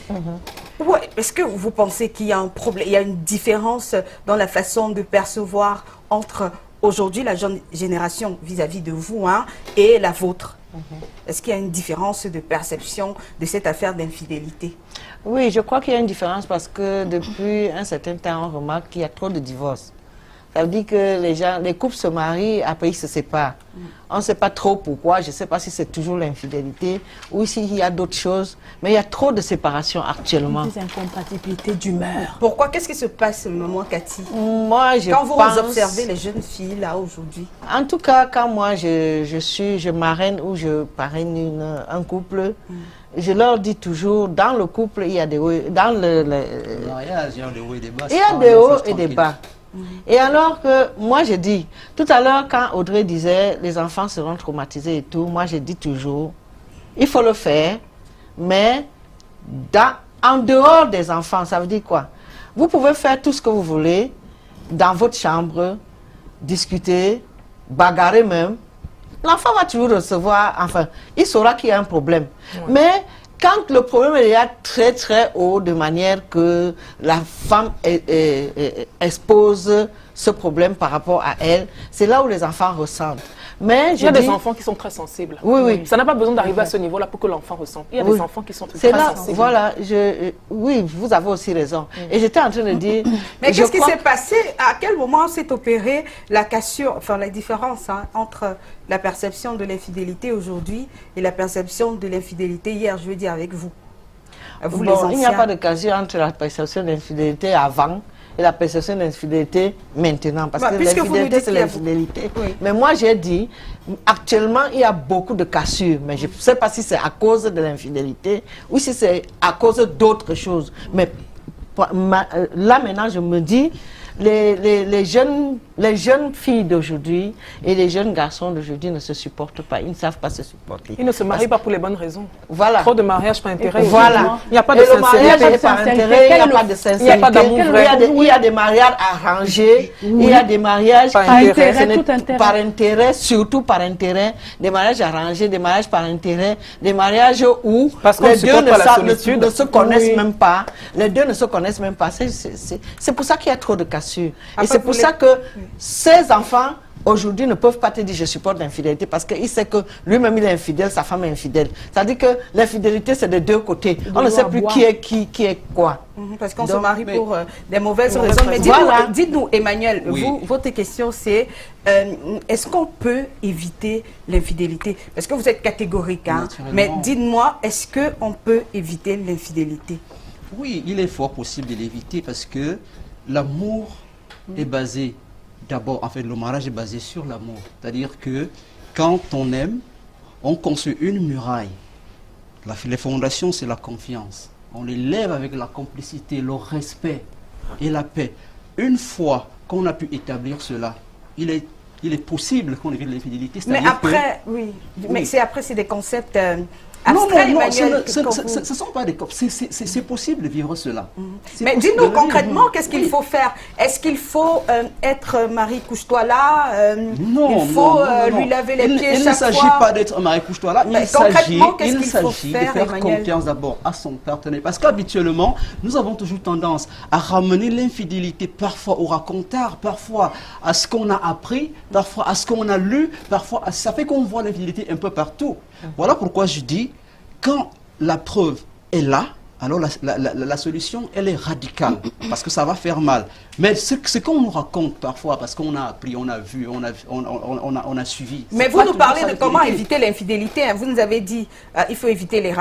est-ce que vous pensez qu'il y a un problème, il y a une différence dans la façon de percevoir entre aujourd'hui, la jeune génération vis-à-vis de vous hein, et la vôtre? Est-ce qu'il y a une différence de perception de cette affaire d'infidélité? Oui, je crois qu'il y a une différence parce que depuis un certain temps, on remarque qu'il y a trop de divorces. Ça veut dire que les couples se marient, après ils se séparent. On ne sait pas trop pourquoi, je ne sais pas si c'est toujours l'infidélité ou s'il y a d'autres choses, mais il y a trop de séparations actuellement. Des incompatibilités d'humeur. Pourquoi? Qu'est-ce qui se passe, maman Cathy? Moi, je Quand vous pense... observez les jeunes filles, là, aujourd'hui? En tout cas, quand moi, je marraine ou je parraine un couple, je leur dis toujours, dans le couple, il y a des hauts, dans le mariage, il y a des hauts et des bas. il y a des hauts et des bas. Et alors que, moi je dis, tout à l'heure quand Audrey disait les enfants seront traumatisés et tout, moi je dis toujours, il faut le faire, mais en dehors des enfants, ça veut dire quoi? Vous pouvez faire tout ce que vous voulez, dans votre chambre, discuter, bagarrer même. L'enfant va toujours recevoir, enfin, il saura qu'il y a un problème. Mais quand le problème est très très haut, de manière que la femme expose ce problème par rapport à elle, c'est là où les enfants ressentent. Mais il y a des enfants qui sont très sensibles. Oui, oui. Ça n'a pas besoin d'arriver à ce niveau-là pour que l'enfant ressente. Il y a des enfants qui sont très sensibles. Voilà, oui, vous avez aussi raison. Et j'étais en train de dire... Mais qu'est-ce qui s'est passé? À quel moment s'est opérée la cassure, enfin la différence hein, entre la perception de l'infidélité aujourd'hui et la perception de l'infidélité hier, je veux dire avec vous? Vous les anciens. Il n'y a pas de cassure entre la perception de l'infidélité avant et la perception d'infidélité maintenant, parce que l'infidélité, c'est l'infidélité. Oui. Mais moi, j'ai dit, actuellement, il y a beaucoup de cassures, mais je ne sais pas si c'est à cause de l'infidélité ou si c'est à cause d'autres choses. Mais là, maintenant, je me dis, les jeunes filles d'aujourd'hui et les jeunes garçons d'aujourd'hui ne se supportent pas. Ils ne savent pas se supporter. Ils ne se marient pas pour les bonnes raisons. Voilà. Trop de mariage par intérêt. Voilà. Il n'y a pas de sincérité. Il n'y a pas de par intérêt, il n'y a pas de sincérité. Il n'y a pas d'amour vrai. Il y a des mariages arrangés. Il y a des mariages par intérêt, surtout par intérêt. Des mariages arrangés, des mariages par intérêt. Des mariages où les deux ne se connaissent même pas. Les deux ne se connaissent même pas. C'est pour ça qu'il y a trop de cassures. Et c'est pour ça que ces enfants, aujourd'hui, ne peuvent pas te dire je supporte l'infidélité parce qu'il sait que lui-même il est infidèle, sa femme est infidèle. C'est-à-dire que l'infidélité, c'est de deux côtés. On ne sait plus qui est quoi. Parce qu'on se marie pour des mauvaises raisons. Mais dites-nous, Emmanuel, votre question c'est est-ce qu'on peut éviter l'infidélité? Parce que vous êtes catégorique, hein? Mais dites-moi, est-ce qu'on peut éviter l'infidélité? Oui, il est fort possible de l'éviter parce que l'amour est basé, d'abord, en fait, le mariage est basé sur l'amour. C'est-à-dire que quand on aime, on construit une muraille. Les fondations, c'est la confiance. On les lève avec la complicité, le respect et la paix. Une fois qu'on a pu établir cela, il est possible qu'on évite l'infidélité. Mais après, mais c'est des concepts... Non, ce ne sont pas des copes. C'est possible de vivre cela. Mais dis-nous concrètement, qu'est-ce qu'il faut faire? Est-ce qu'il faut être mari couche-toi là? Non, il faut lui laver les pieds chaque fois? Il ne s'agit pas d'être mari couche-toi là. Il s'agit de faire confiance d'abord à son partenaire. Parce qu'habituellement, nous avons toujours tendance à ramener l'infidélité parfois au racontard, parfois à ce qu'on a appris, parfois à ce qu'on a lu, parfois ça fait qu'on voit l'infidélité un peu partout. Voilà pourquoi je dis, quand la preuve est là, alors la solution, elle est radicale, parce que ça va faire mal. Mais ce qu'on nous raconte parfois, parce qu'on a appris, on a vu, on a suivi. Mais vous nous parlez de comment éviter l'infidélité. Hein. Vous nous avez dit il faut éviter les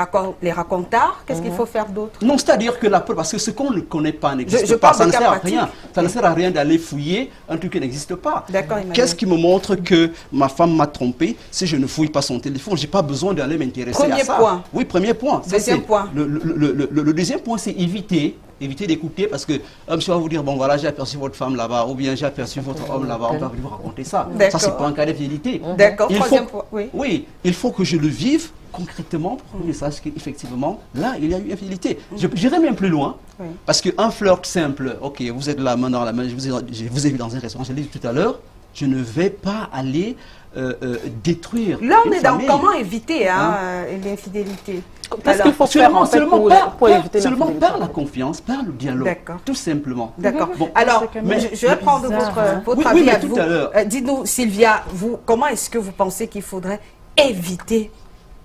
racontards. Qu'est-ce qu'il faut faire d'autre? Non, c'est-à-dire que la preuve, parce que ce qu'on ne connaît pas n'existe pas. Ça ne sert à rien. Ça ne sert à rien d'aller fouiller un truc qui n'existe pas. Qu'est-ce qui me montre que ma femme m'a trompé? Si je ne fouille pas son téléphone, je n'ai pas besoin d'aller m'intéresser à ça. Premier point. Oui, premier point. Deuxième point. Le deuxième point, c'est éviter d'écouter, parce que monsieur va vous dire, bon voilà, j'ai aperçu votre femme là-bas, ou bien j'ai aperçu votre homme là-bas, on va vous raconter ça. Ça, c'est pas un cas d'infidélité. D'accord, troisième point. Oui, il faut que je le vive concrétement pour que je sache qu'effectivement, là, il y a eu infidélité. J'irai même plus loin, parce qu'un flirt simple, ok, vous êtes là, main dans la main, je vous ai vu dans un restaurant, je l'ai dit tout à l'heure, je ne vais pas aller détruire. Là, on une est dans famille. comment éviter l'infidélité. Qu'est-ce qu'il faut faire Seulement, en fait seulement pour éviter seulement l'infidélité? par la confiance, par le dialogue, D'accord. tout simplement. D'accord. Bon, Alors, c'est quand même je vais prendre bizarre, votre Oui, avis mais à tout vous. à l'heure. Dites-nous, Sylvia, vous, comment est-ce que vous pensez qu'il faudrait éviter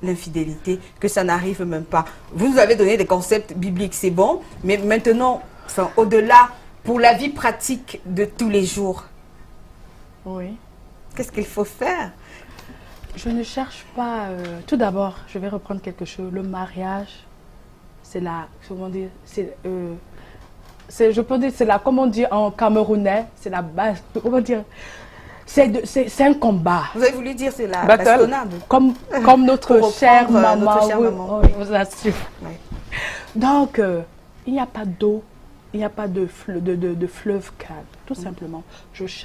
l'infidélité, que ça n'arrive même pas? Vous nous avez donné des concepts bibliques, c'est bon, mais maintenant, enfin, au-delà, pour la vie pratique de tous les jours, Oui. qu'est-ce qu'il faut faire? Je ne cherche pas. Tout d'abord, je vais reprendre quelque chose. Le mariage, c'est la. Comment dire? Je peux dire, c'est la. Comment dire en camerounais? C'est la base. Comment dire? C'est un combat. Vous avez voulu dire c'est la Battle. bastonnade. Comme notre Pour chère reprendre, maman. notre chère oui, maman. oui, je vous assure. Ouais. Donc, il n'y a pas d'eau, il n'y a pas de fleuve calme. Tout simplement.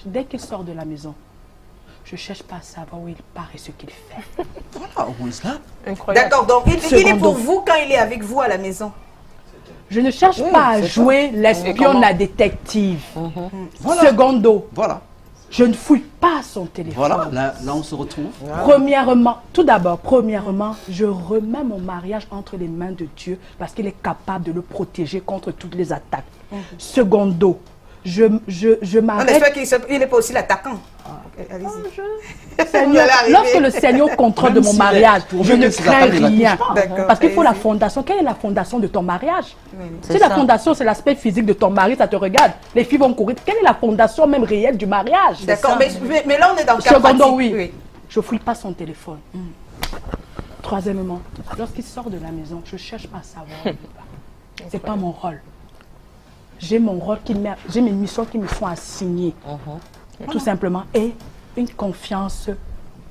Dès qu'il sort de la maison, je ne cherche pas à savoir où il part et ce qu'il fait. voilà, au moins cela. Incroyable. D'accord, donc il est Secondo. pour vous quand il est avec vous à la maison. Je ne cherche pas à jouer l'espion, la détective. Voilà. Secondo, Voilà, je ne fouille pas son téléphone. voilà, là on se retrouve. Premièrement, tout d'abord, je remets mon mariage entre les mains de Dieu parce qu'il est capable de le protéger contre toutes les attaques. Secondo, je On m'arrête. espère qu'il n'est pas aussi l'attaquant. Allez-y. Seigneur, Vous allez lorsque arriver. le Seigneur contrôle de Même mon si mariage, pour je même ne si crains l'attaque ne la touche rien. pas. D'accord. Parce qu'il faut la Allez-y. fondation. Quelle est la fondation de ton mariage? C'est Si la ça. fondation, c'est l'aspect physique de ton mari, ça te regarde. Les filles vont courir. Quelle est la fondation même réelle du mariage? D'accord, mais là on est dans le cas Secondo, pratique. oui. Je ne fouille pas son téléphone. Troisièmement, lorsqu'il sort de la maison, je ne cherche pas à savoir où il va. Ce n'est pas mon rôle. J'ai mon rôle, j'ai mes missions qui me sont assignées. Tout simplement. Et une confiance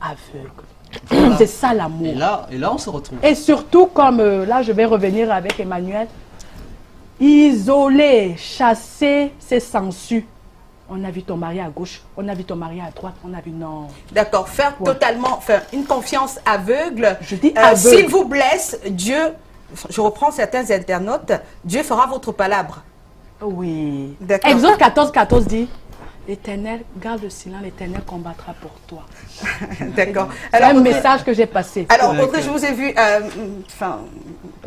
aveugle. C'est ça l'amour. Et là on se retrouve. Et surtout, comme là, je vais revenir avec Emmanuel, isoler, chasser ces sangsues. On a vu ton mari à gauche, on a vu ton mari à droite, on a vu non. D'accord, faire totalement, faire une confiance aveugle. Je dis aveugle. S'il vous blesse, Dieu, je reprends certains internautes, Dieu fera votre palabre. Oui. D'accord. Exode 14, 14 dit, l'Éternel, garde le silence, l'Éternel combattra pour toi. D'accord. C'est un Audrey- message que j'ai passé. Alors, D'accord. Audrey, je vous ai vu, enfin,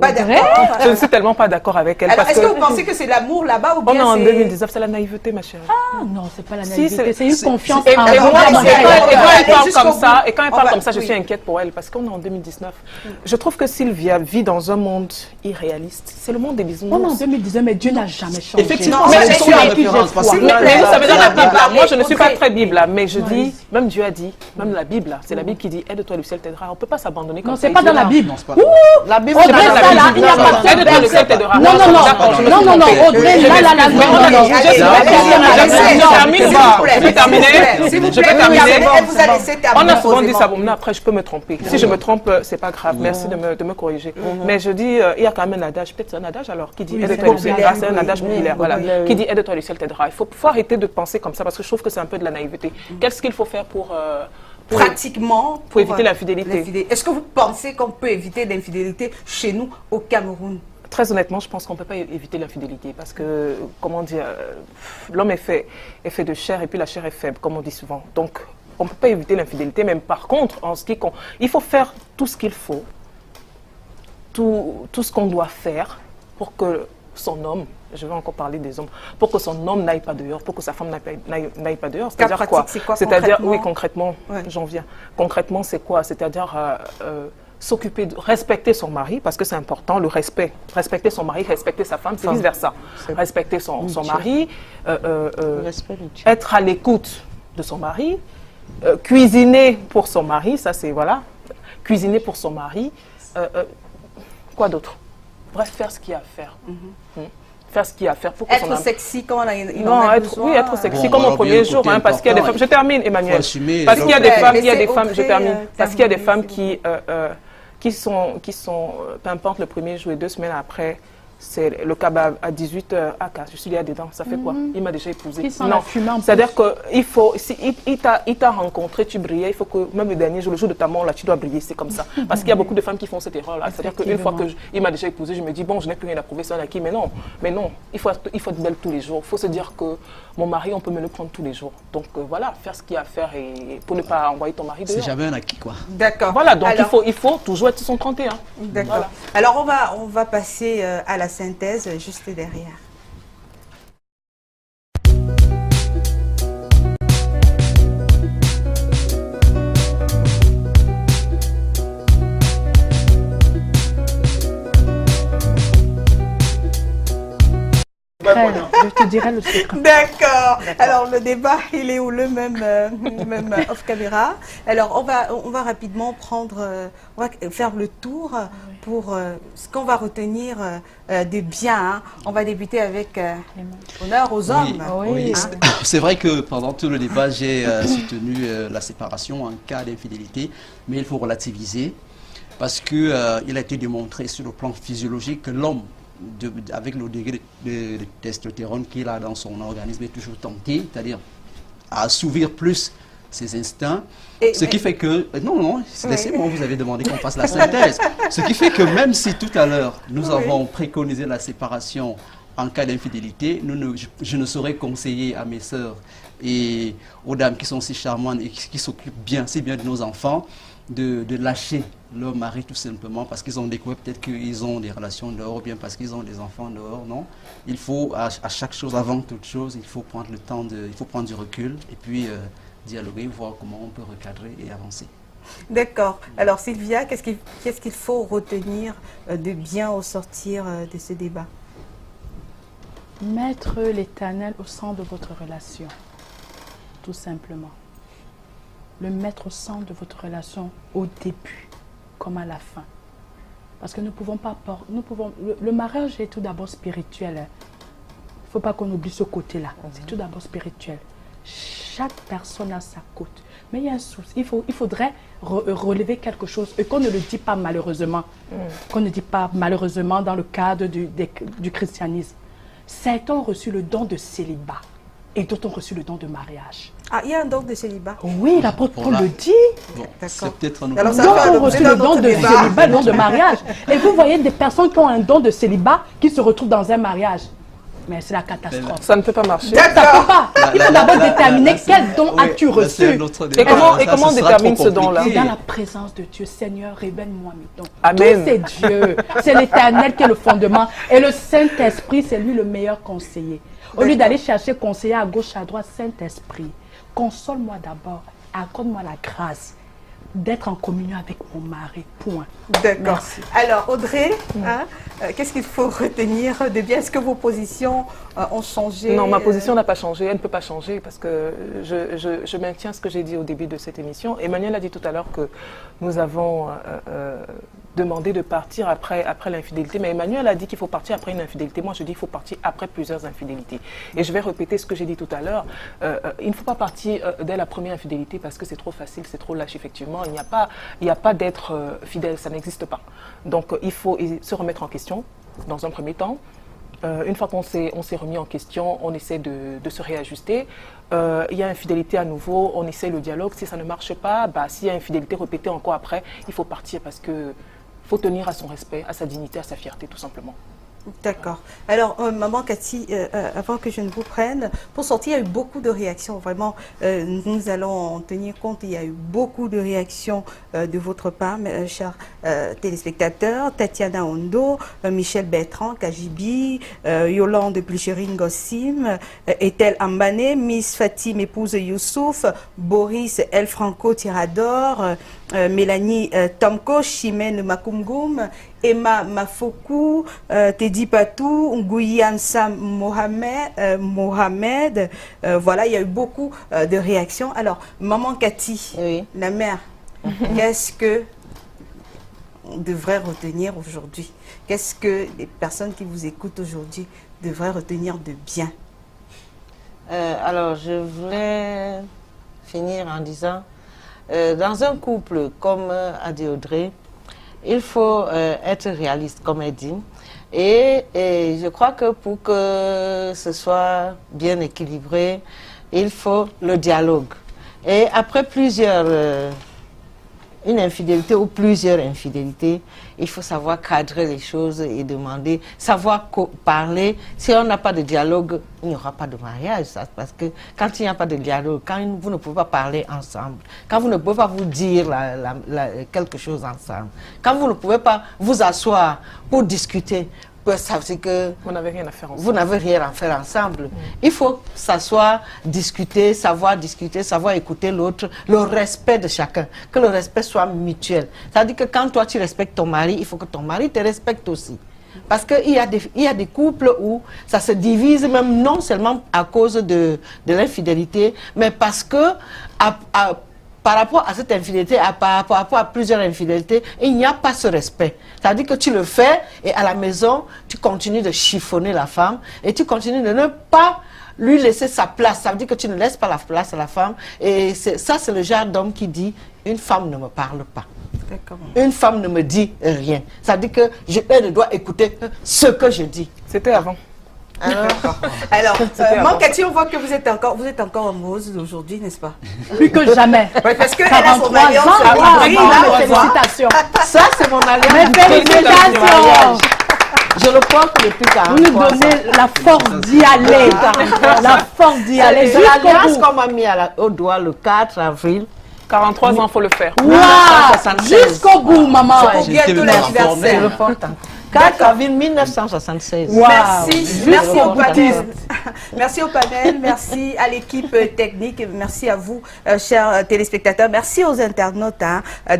pas Audrey? d'accord. Je ne suis tellement pas d'accord avec elle. Alors, parce est-ce que vous pensez que c'est l'amour là-bas ou on est bien en c'est... 2019, c'est la naïveté, ma chérie. Ah non, c'est pas la Si, naïveté, c'est une c'est- confiance Et, en et Alors, moi, on va et laisser- quand elle aller parle jusqu'au comme ça, bout. et quand elle On parle va- comme ça, je oui. suis inquiète pour elle parce qu'on est en 2019. Je trouve que Sylvia vit dans un monde irréaliste. C'est le monde des bisounours. On est en 2019, mais Dieu n'a jamais changé. Effectivement, Non, c'est mais ce c'est qu'on a une référence, parce que S'il Mais, vous là, plaît, vous savez, dans la Bible, là, moi je ne suis pas Audrey. très Bible, là, mais je Ouais. dis, même Dieu a dit, même la Bible, là, c'est la Bible qui dit aide-toi, le ciel t'aidera. On ne peut pas s'abandonner comme Non, ça. c'est pas dans la Bible. Non, c'est pas- La Bible, Audrey, dans la ça là, Bible, il n'y a non, pas non, de aide-toi, le ciel verset. t'aidera. Non, non, non, D'accord, je me non, suis non, non, trompée. Audrey, là, là, là, non, non, non. Allez, Je allez, termine ou pas? s'il vous plaît. Je peux terminer? S'il vous Je plaît, peux terminer? elle vous a laissé terminer. On a souvent dit posément. ça, bon, mais après je peux me tromper. Si je me trompe, c'est pas grave. Merci de me corriger. Mais je dis, il y a quand même un adage, peut-être c'est un adage alors, qui dit Oui, aide-toi c'est le ciel populaire, t'aidera. C'est un adage oui, populaire, voilà. populaire, oui. Qui dit aide-toi le ciel t'aidera. Il faut arrêter de penser comme ça parce que je trouve que c'est un peu de la naïveté. Qu'est-ce qu'il faut faire pour Pratiquement. pour éviter l'infidélité. Est-ce que vous pensez qu'on peut éviter l'infidélité chez nous au Cameroun? Très honnêtement, je pense qu'on ne peut pas éviter l'infidélité parce que, comment dire, l'homme est fait de chair et puis la chair est faible, comme on dit souvent. Donc, on ne peut pas éviter l'infidélité, même par contre, en ce qui compte, il faut faire tout ce qu'il faut, tout ce qu'on doit faire pour que son homme, je vais encore parler des hommes, pour que son homme n'aille pas dehors, pour que sa femme n'aille pas dehors. Cas C'est-à-dire quoi? pratique, c'est quoi C'est-à-dire, concrètement? oui, concrètement, Ouais. j'en viens. Concrètement, c'est quoi? C'est-à-dire s'occuper, respecter son mari, parce que c'est important, le respect. Respecter son mari, respecter sa femme, c'est vice-versa. Respecter son mari, respect mutuel. être à l'écoute de son mari, cuisiner pour son mari, ça c'est, voilà, cuisiner pour son mari, quoi d'autre? Bref, faire ce qu'il y a à faire. Faire ce qu'il y a à faire pour que son Être mari... sexy quand il en Non, a être, besoin. oui, être sexy Bon, comme au alors, premier bien, jour, côté hein, parce qu'il y a des important, femmes. Je termine, Emmanuel. faut assumer, Parce qu'il y a s'il des vous plaît, femmes, il y a des laissez femmes. Je Audrey, termine. Parce qu'il y a des terminer, femmes qui, peu importe le premier jour et 2 semaines après, C'est le cas à 18 AK, je suis là dedans, ça fait quoi? Il m'a déjà épousé. Qui sent la fumée en c'est-à-dire qu'il faut, si il t'a rencontré, tu brillais, il faut que même le dernier jour, le jour de ta mort, là, tu dois briller, c'est comme ça. Parce qu'il y a beaucoup de femmes qui font cette erreur-là. C'est-à-dire qu'une fois qu'il m'a déjà épousé, je me dis, bon, je n'ai plus rien à prouver, c'est un acquis. Mais non, il faut être belle tous les jours. Il faut se dire que mon mari, on peut me le prendre tous les jours. Donc voilà, faire ce qu'il y a à faire et pour ne pas envoyer ton mari dehors. C'est jamais un acquis, quoi. D'accord. Voilà, donc il faut toujours être son 31. D'accord. Voilà. Alors on va passer à la synthèse juste derrière. Je te dirai le secret. D'accord. Alors le débat, il est où le même off caméra. Alors on va rapidement on va faire le tour pour ce qu'on va retenir de bien. Hein. On va débuter avec honneur aux hommes. Oui. C'est vrai que pendant tout le débat, j'ai soutenu la séparation en cas d'infidélité, mais il faut relativiser parce qu'il a été démontré sur le plan physiologique que l'homme, avec le degré de testostérone qu'il a dans son organisme, est toujours tenté, c'est-à-dire à assouvir plus ses instincts. Ce qui fait que... Non, laissez-moi, vous avez demandé qu'on fasse la synthèse. Ce qui fait que même si tout à l'heure, nous avons préconisé la séparation en cas d'infidélité, je ne saurais conseiller à mes sœurs et aux dames qui sont si charmantes et qui s'occupent si bien de nos enfants, de lâcher leur mari tout simplement parce qu'ils ont découvert peut-être qu'ils ont des relations dehors ou bien parce qu'ils ont des enfants dehors. Non, il faut à chaque chose, avant toute chose, il faut prendre le temps, il faut prendre du recul et puis dialoguer, voir comment on peut recadrer et avancer. D'accord. Alors Sylvia, qu'est-ce qu'il faut retenir de bien au sortir de ce débat? Mettre l'Éternel au centre de votre relation, tout simplement. Le mettre au centre de votre relation au début comme à la fin. Parce que nous pouvons pas... Le mariage est tout d'abord spirituel. Il ne faut pas qu'on oublie ce côté-là. C'est tout d'abord spirituel. Chaque personne a sa côte. Mais il y a un souci. Il faudrait relever quelque chose et qu'on ne le dit pas malheureusement. Qu'on ne dit pas malheureusement dans le cadre du christianisme. Certains ont reçu le don de célibat et d'autres ont reçu le don de mariage. Ah, il y a un don de célibat. Oui, l'apôtre Paul le dit. Bon, c'est peut-être un Alors, d'autres ont reçu le don de célibat, le don de mariage. Et vous voyez des personnes qui ont un don de célibat qui se retrouvent dans un mariage. Mais c'est la catastrophe. Ça ne peut pas marcher. Ça ne peut pas. Il faut d'abord déterminer quel don as-tu reçu. Et comment on détermine ce don-là? C'est dans la présence de Dieu. Seigneur, révèle-moi mes dons. Amen. Tout c'est Dieu. C'est l'Éternel qui est le fondement. Et le Saint-Esprit, c'est lui le meilleur conseiller. Au lieu d'aller chercher conseiller à gauche, à droite, Saint-Esprit, console-moi d'abord. Accorde-moi la grâce d'être en communion avec mon mari, point. D'accord. Alors, Audrey, qu'est-ce qu'il faut retenir de bien? Est-ce que vos positions ont changé? Non, ma position n'a pas changé, elle ne peut pas changer parce que je maintiens ce que j'ai dit au début de cette émission. Emmanuel a dit tout à l'heure que nous avons demandé de partir après l'infidélité, mais Emmanuel a dit qu'il faut partir après une infidélité. Moi, je dis qu'il faut partir après plusieurs infidélités. Et je vais répéter ce que j'ai dit tout à l'heure. Il ne faut pas partir dès la première infidélité parce que c'est trop facile, c'est trop lâche, effectivement. Il n'y a pas d'être fidèle, ça n'existe pas. Donc, il faut se remettre en question dans un premier temps. Une fois qu'on s'est remis en question, on essaie de se réajuster. Il y a infidélité à nouveau, on essaie le dialogue. Si ça ne marche pas, s'il y a infidélité répétée encore après, il faut partir parce que faut tenir à son respect, à sa dignité, à sa fierté, tout simplement. D'accord. Alors, maman Cathy, avant que je ne vous prenne, pour sortir, il y a eu beaucoup de réactions. Vraiment, nous allons en tenir compte. Il y a eu beaucoup de réactions de votre part, chers téléspectateurs. Tatiana Ondo, Michel Bertrand, Kajibi, Yolande Plucherine Gossim, Ethel Ambane, Miss Fatim, épouse Youssouf, Boris El Franco Tirador, Mélanie Tomko, Chimène Makumgoum, Emma Mafokou, Teddy Patou, Nguyen Sam Mohamed. Voilà, il y a eu beaucoup de réactions. Alors, maman Cathy, oui, la mère, qu'est-ce que on devrait retenir aujourd'hui? Qu'est-ce que les personnes qui vous écoutent aujourd'hui devraient retenir de bien? Alors, je voulais finir en disant, dans un couple, comme a dit Audrey, il faut être réaliste, comme elle dit. Et je crois que pour que ce soit bien équilibré, il faut le dialogue. Et après une infidélité ou plusieurs infidélités, il faut savoir cadrer les choses et demander, savoir parler. Si on n'a pas de dialogue, il n'y aura pas de mariage. Parce que quand il n'y a pas de dialogue, quand vous ne pouvez pas parler ensemble, quand vous ne pouvez pas vous dire quelque chose ensemble, quand vous ne pouvez pas vous asseoir pour discuter, ça veut dire que vous n'avez rien à faire ensemble. Vous n'avez rien à faire ensemble. Il faut s'asseoir, discuter, savoir écouter l'autre, le respect de chacun, que le respect soit mutuel. C'est-à-dire que quand toi tu respectes ton mari, il faut que ton mari te respecte aussi. Parce qu'il y a des couples où ça se divise même non seulement à cause de l'infidélité, mais parce que par rapport à cette infidélité, par rapport à plusieurs infidélités, il n'y a pas ce respect. C'est-à-dire que tu le fais et à la maison, tu continues de chiffonner la femme et tu continues de ne pas lui laisser sa place. Ça veut dire que tu ne laisses pas la place à la femme. Et ça, c'est le genre d'homme qui dit « une femme ne me parle pas ». Une femme ne me dit rien. Ça veut dire que elle doit écouter ce que je dis. C'était avant. Alors, Cathy, on voit que vous êtes encore amoureuse aujourd'hui, n'est-ce pas? Plus que jamais. Oui, parce que 43 ans, félicitations. Ça, c'est mon alliance. Mes félicitations. Je le porte depuis 40 ans. Vous nous donnez la force d'y aller. La force d'y aller. C'est l'alliance qu'on m'a mis au doigt le 4 avril. 43 ans, il faut le faire. Wow. Jusqu'au bout, maman. C'est bientôt l'anniversaire. Je le porte encore. 4 avril 1976. Wow. Merci au panel. Merci au panel, merci à l'équipe technique, merci à vous, chers téléspectateurs, merci aux internautes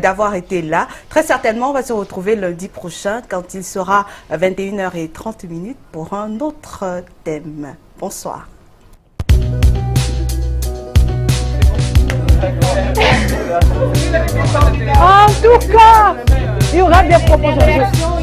d'avoir été là. Très certainement, on va se retrouver lundi prochain quand il sera 21h30 pour un autre thème. Bonsoir. En tout cas, il y aura des propositions.